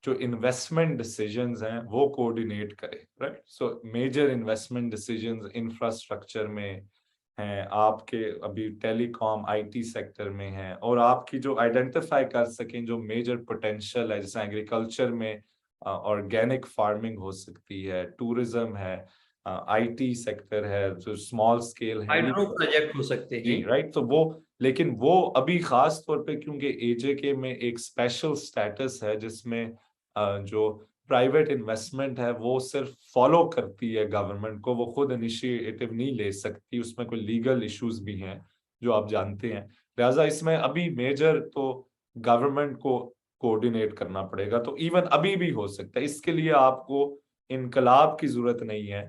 انویسٹمنٹ ڈیسیجنز ہیں وہ کوآرڈینیٹ کرے رائٹ. سو میجر انویسٹمنٹ ڈیسیجنز انفراسٹرکچر میں ہیں آپ کے ابھی ٹیلی کام آئی ٹی سیکٹر میں ہیں اور آپ کی جو آئیڈینٹیفائی کر سکیں جو میجر پوٹینشیل ہے جیسے ایگریکلچر میں آرگینک فارمنگ ہو سکتی ہے ٹورزم ہے آئی ٹی سیکٹر ہے جو اسمال اسکیل ہے ہائیڈرو پروجیکٹ ہو سکتے ہیں. جی رائٹ. تو وہ لیکن وہ ابھی خاص طور پہ کیونکہ اے جے کے میں ایک اسپیشل سٹیٹس ہے جس میں جو پرائیویٹ انویسٹمنٹ ہے وہ صرف فالو کرتی ہے گورنمنٹ کو وہ خود انیشیٹو نہیں لے سکتی اس میں کوئی لیگل ایشوز بھی ہیں جو آپ جانتے ہیں لہٰذا اس میں ابھی میجر تو گورنمنٹ کو کوآرڈینیٹ کرنا پڑے گا. تو ایون ابھی بھی ہو سکتا ہے اس کے لیے آپ کو انقلاب کی ضرورت نہیں ہے.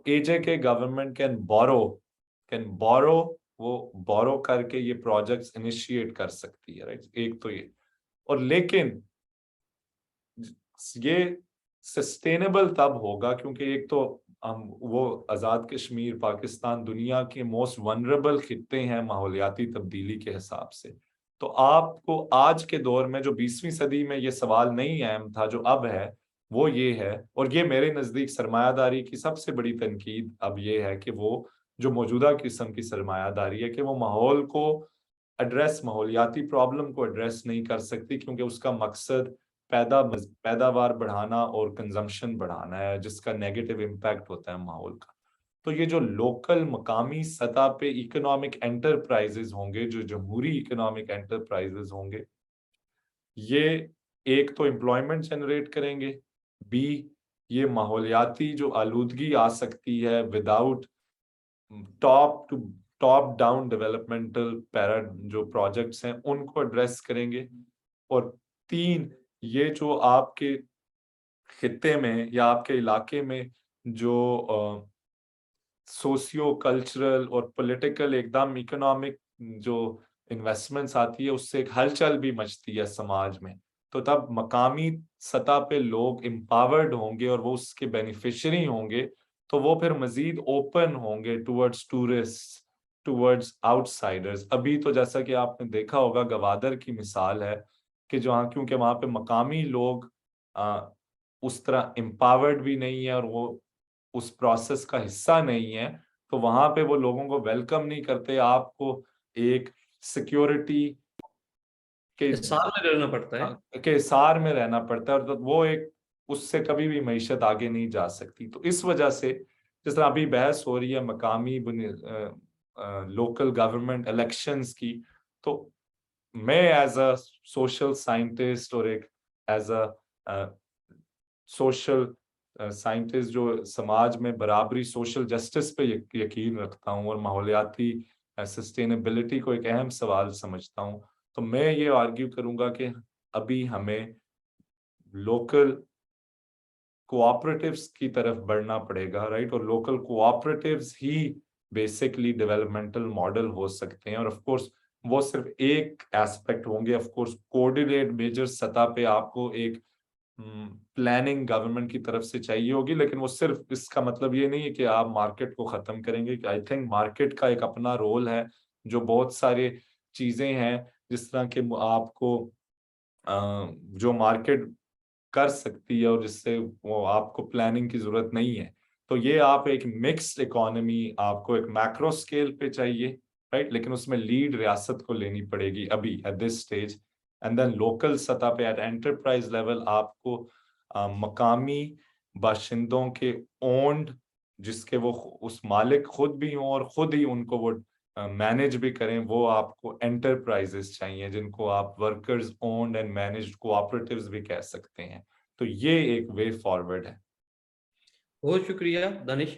اے جے کے گورنمنٹ کین بورو وہ بورو کر کے یہ پروجیکٹس انیشیٹ کر سکتی ہے رائٹ. ایک تو یہ اور لیکن یہ سسٹینیبل تب ہوگا کیونکہ ایک تو وہ آزاد کشمیر پاکستان دنیا کے موسٹ ونریبل خطے ہیں ماحولیاتی تبدیلی کے حساب سے. تو آپ کو آج کے دور میں جو 20ویں صدی میں یہ سوال نہیں اہم تھا جو اب ہے وہ یہ ہے اور یہ میرے نزدیک سرمایہ داری کی سب سے بڑی تنقید اب یہ ہے کہ وہ جو موجودہ قسم کی سرمایہ داری ہے کہ وہ ماحول کو ماحولیاتی پرابلم کو ایڈریس نہیں کر سکتی کیونکہ اس کا مقصد پیداوار بڑھانا اور کنزمپشن بڑھانا ہے جس کا نیگیٹو امپیکٹ ہوتا ہے ماحول کا. تو یہ جو لوکل مقامی سطح پہ اکنامک انٹرپرائزز ہوں گے جو جمہوری اکنامک انٹرپرائزز ہوں گے یہ ایک تو امپلائمنٹ جنریٹ کریں گے بی یہ ماحولیاتی جو آلودگی آ سکتی ہے وداؤٹ ٹاپ ڈاؤن ڈیولپمنٹل جو پروجیکٹس ہیں ان کو ایڈریس کریں گے. اور تین یہ جو آپ کے خطے میں یا آپ کے علاقے میں جو سوسیو کلچرل اور پولیٹیکل ایک دم اکنامک جو انویسٹمنٹس آتی ہے اس سے ایک ہلچل بھی مچتی ہے سماج میں تو تب مقامی سطح پہ لوگ امپاورڈ ہوں گے اور وہ اس کے بینیفیشری ہوں گے تو وہ پھر مزید اوپن ہوں گے ٹورڈز ٹورسٹ ٹورڈز آؤٹ سائڈرز. ابھی تو جیسا کہ آپ نے دیکھا ہوگا گوادر کی مثال ہے کہ جہاں کیونکہ وہاں پہ مقامی لوگ اس طرح امپاورڈ بھی نہیں ہے اور وہ اس پروسیس کا حصہ نہیں ہے تو وہاں پہ وہ لوگوں کو ویلکم نہیں کرتے. آپ کو ایک سیکیورٹی کے رہنا پڑتا ہے حصار میں رہنا پڑتا ہے اور وہ ایک اس سے کبھی بھی معیشت آگے نہیں جا سکتی. تو اس وجہ سے جس طرح ابھی بحث ہو رہی ہے مقامی لوکل گورنمنٹ الیکشنز کی تو میں ایز اے سوشل سائنٹسٹ اور ایک ایز اے سوشل سائنٹسٹ جو سماج میں برابری سوشل جسٹس پہ یقین رکھتا ہوں اور ماحولیاتی سسٹینیبلٹی کو ایک اہم سوال سمجھتا ہوں تو میں یہ آرگیو کروں گا کہ ابھی ہمیں لوکل کوآپریٹیوز کی طرف بڑھنا پڑے گا رائٹ. اور لوکل کوآپریٹیوز ہی بیسکلی ڈیولپمنٹل ماڈل ہو سکتے ہیں اور آف کورس وہ صرف ایک ایسپیکٹ ہوں گے. آف کورس کوآرڈینیٹ میجر سطح پہ آپ کو ایک پلاننگ گورنمنٹ کی طرف سے چاہیے ہوگی لیکن وہ صرف اس کا مطلب یہ نہیں ہے کہ آپ مارکیٹ کو ختم کریں گے. آئی تھنک مارکیٹ کا ایک اپنا رول ہے جو بہت سارے چیزیں ہیں جس طرح کہ آپ کو جو مارکیٹ کر سکتی ہے اور جس سے وہ آپ کو پلاننگ کی ضرورت نہیں ہے. تو یہ آپ ایک مکسڈ اکانومی آپ کو ایک میکرو سکیل پہ چاہیے رائٹ لیکن اس میں لیڈ ریاست کو لینی پڑے گی ابھی at this stage and then local سطح پہ ایٹ انٹرپرائز لیول آپ کو مقامی باشندوں کے اونڈ جس کے وہ اس مالک خود بھی ہوں اور خود ہی ان کو وہ مینج بھی کریں وہ آپ کو انٹرپرائزز چاہیے جن کو آپ workers owned and managed cooperatives بھی کہہ سکتے ہیں. تو یہ ایک وے فارورڈ ہے. بہت شکریہ دانش.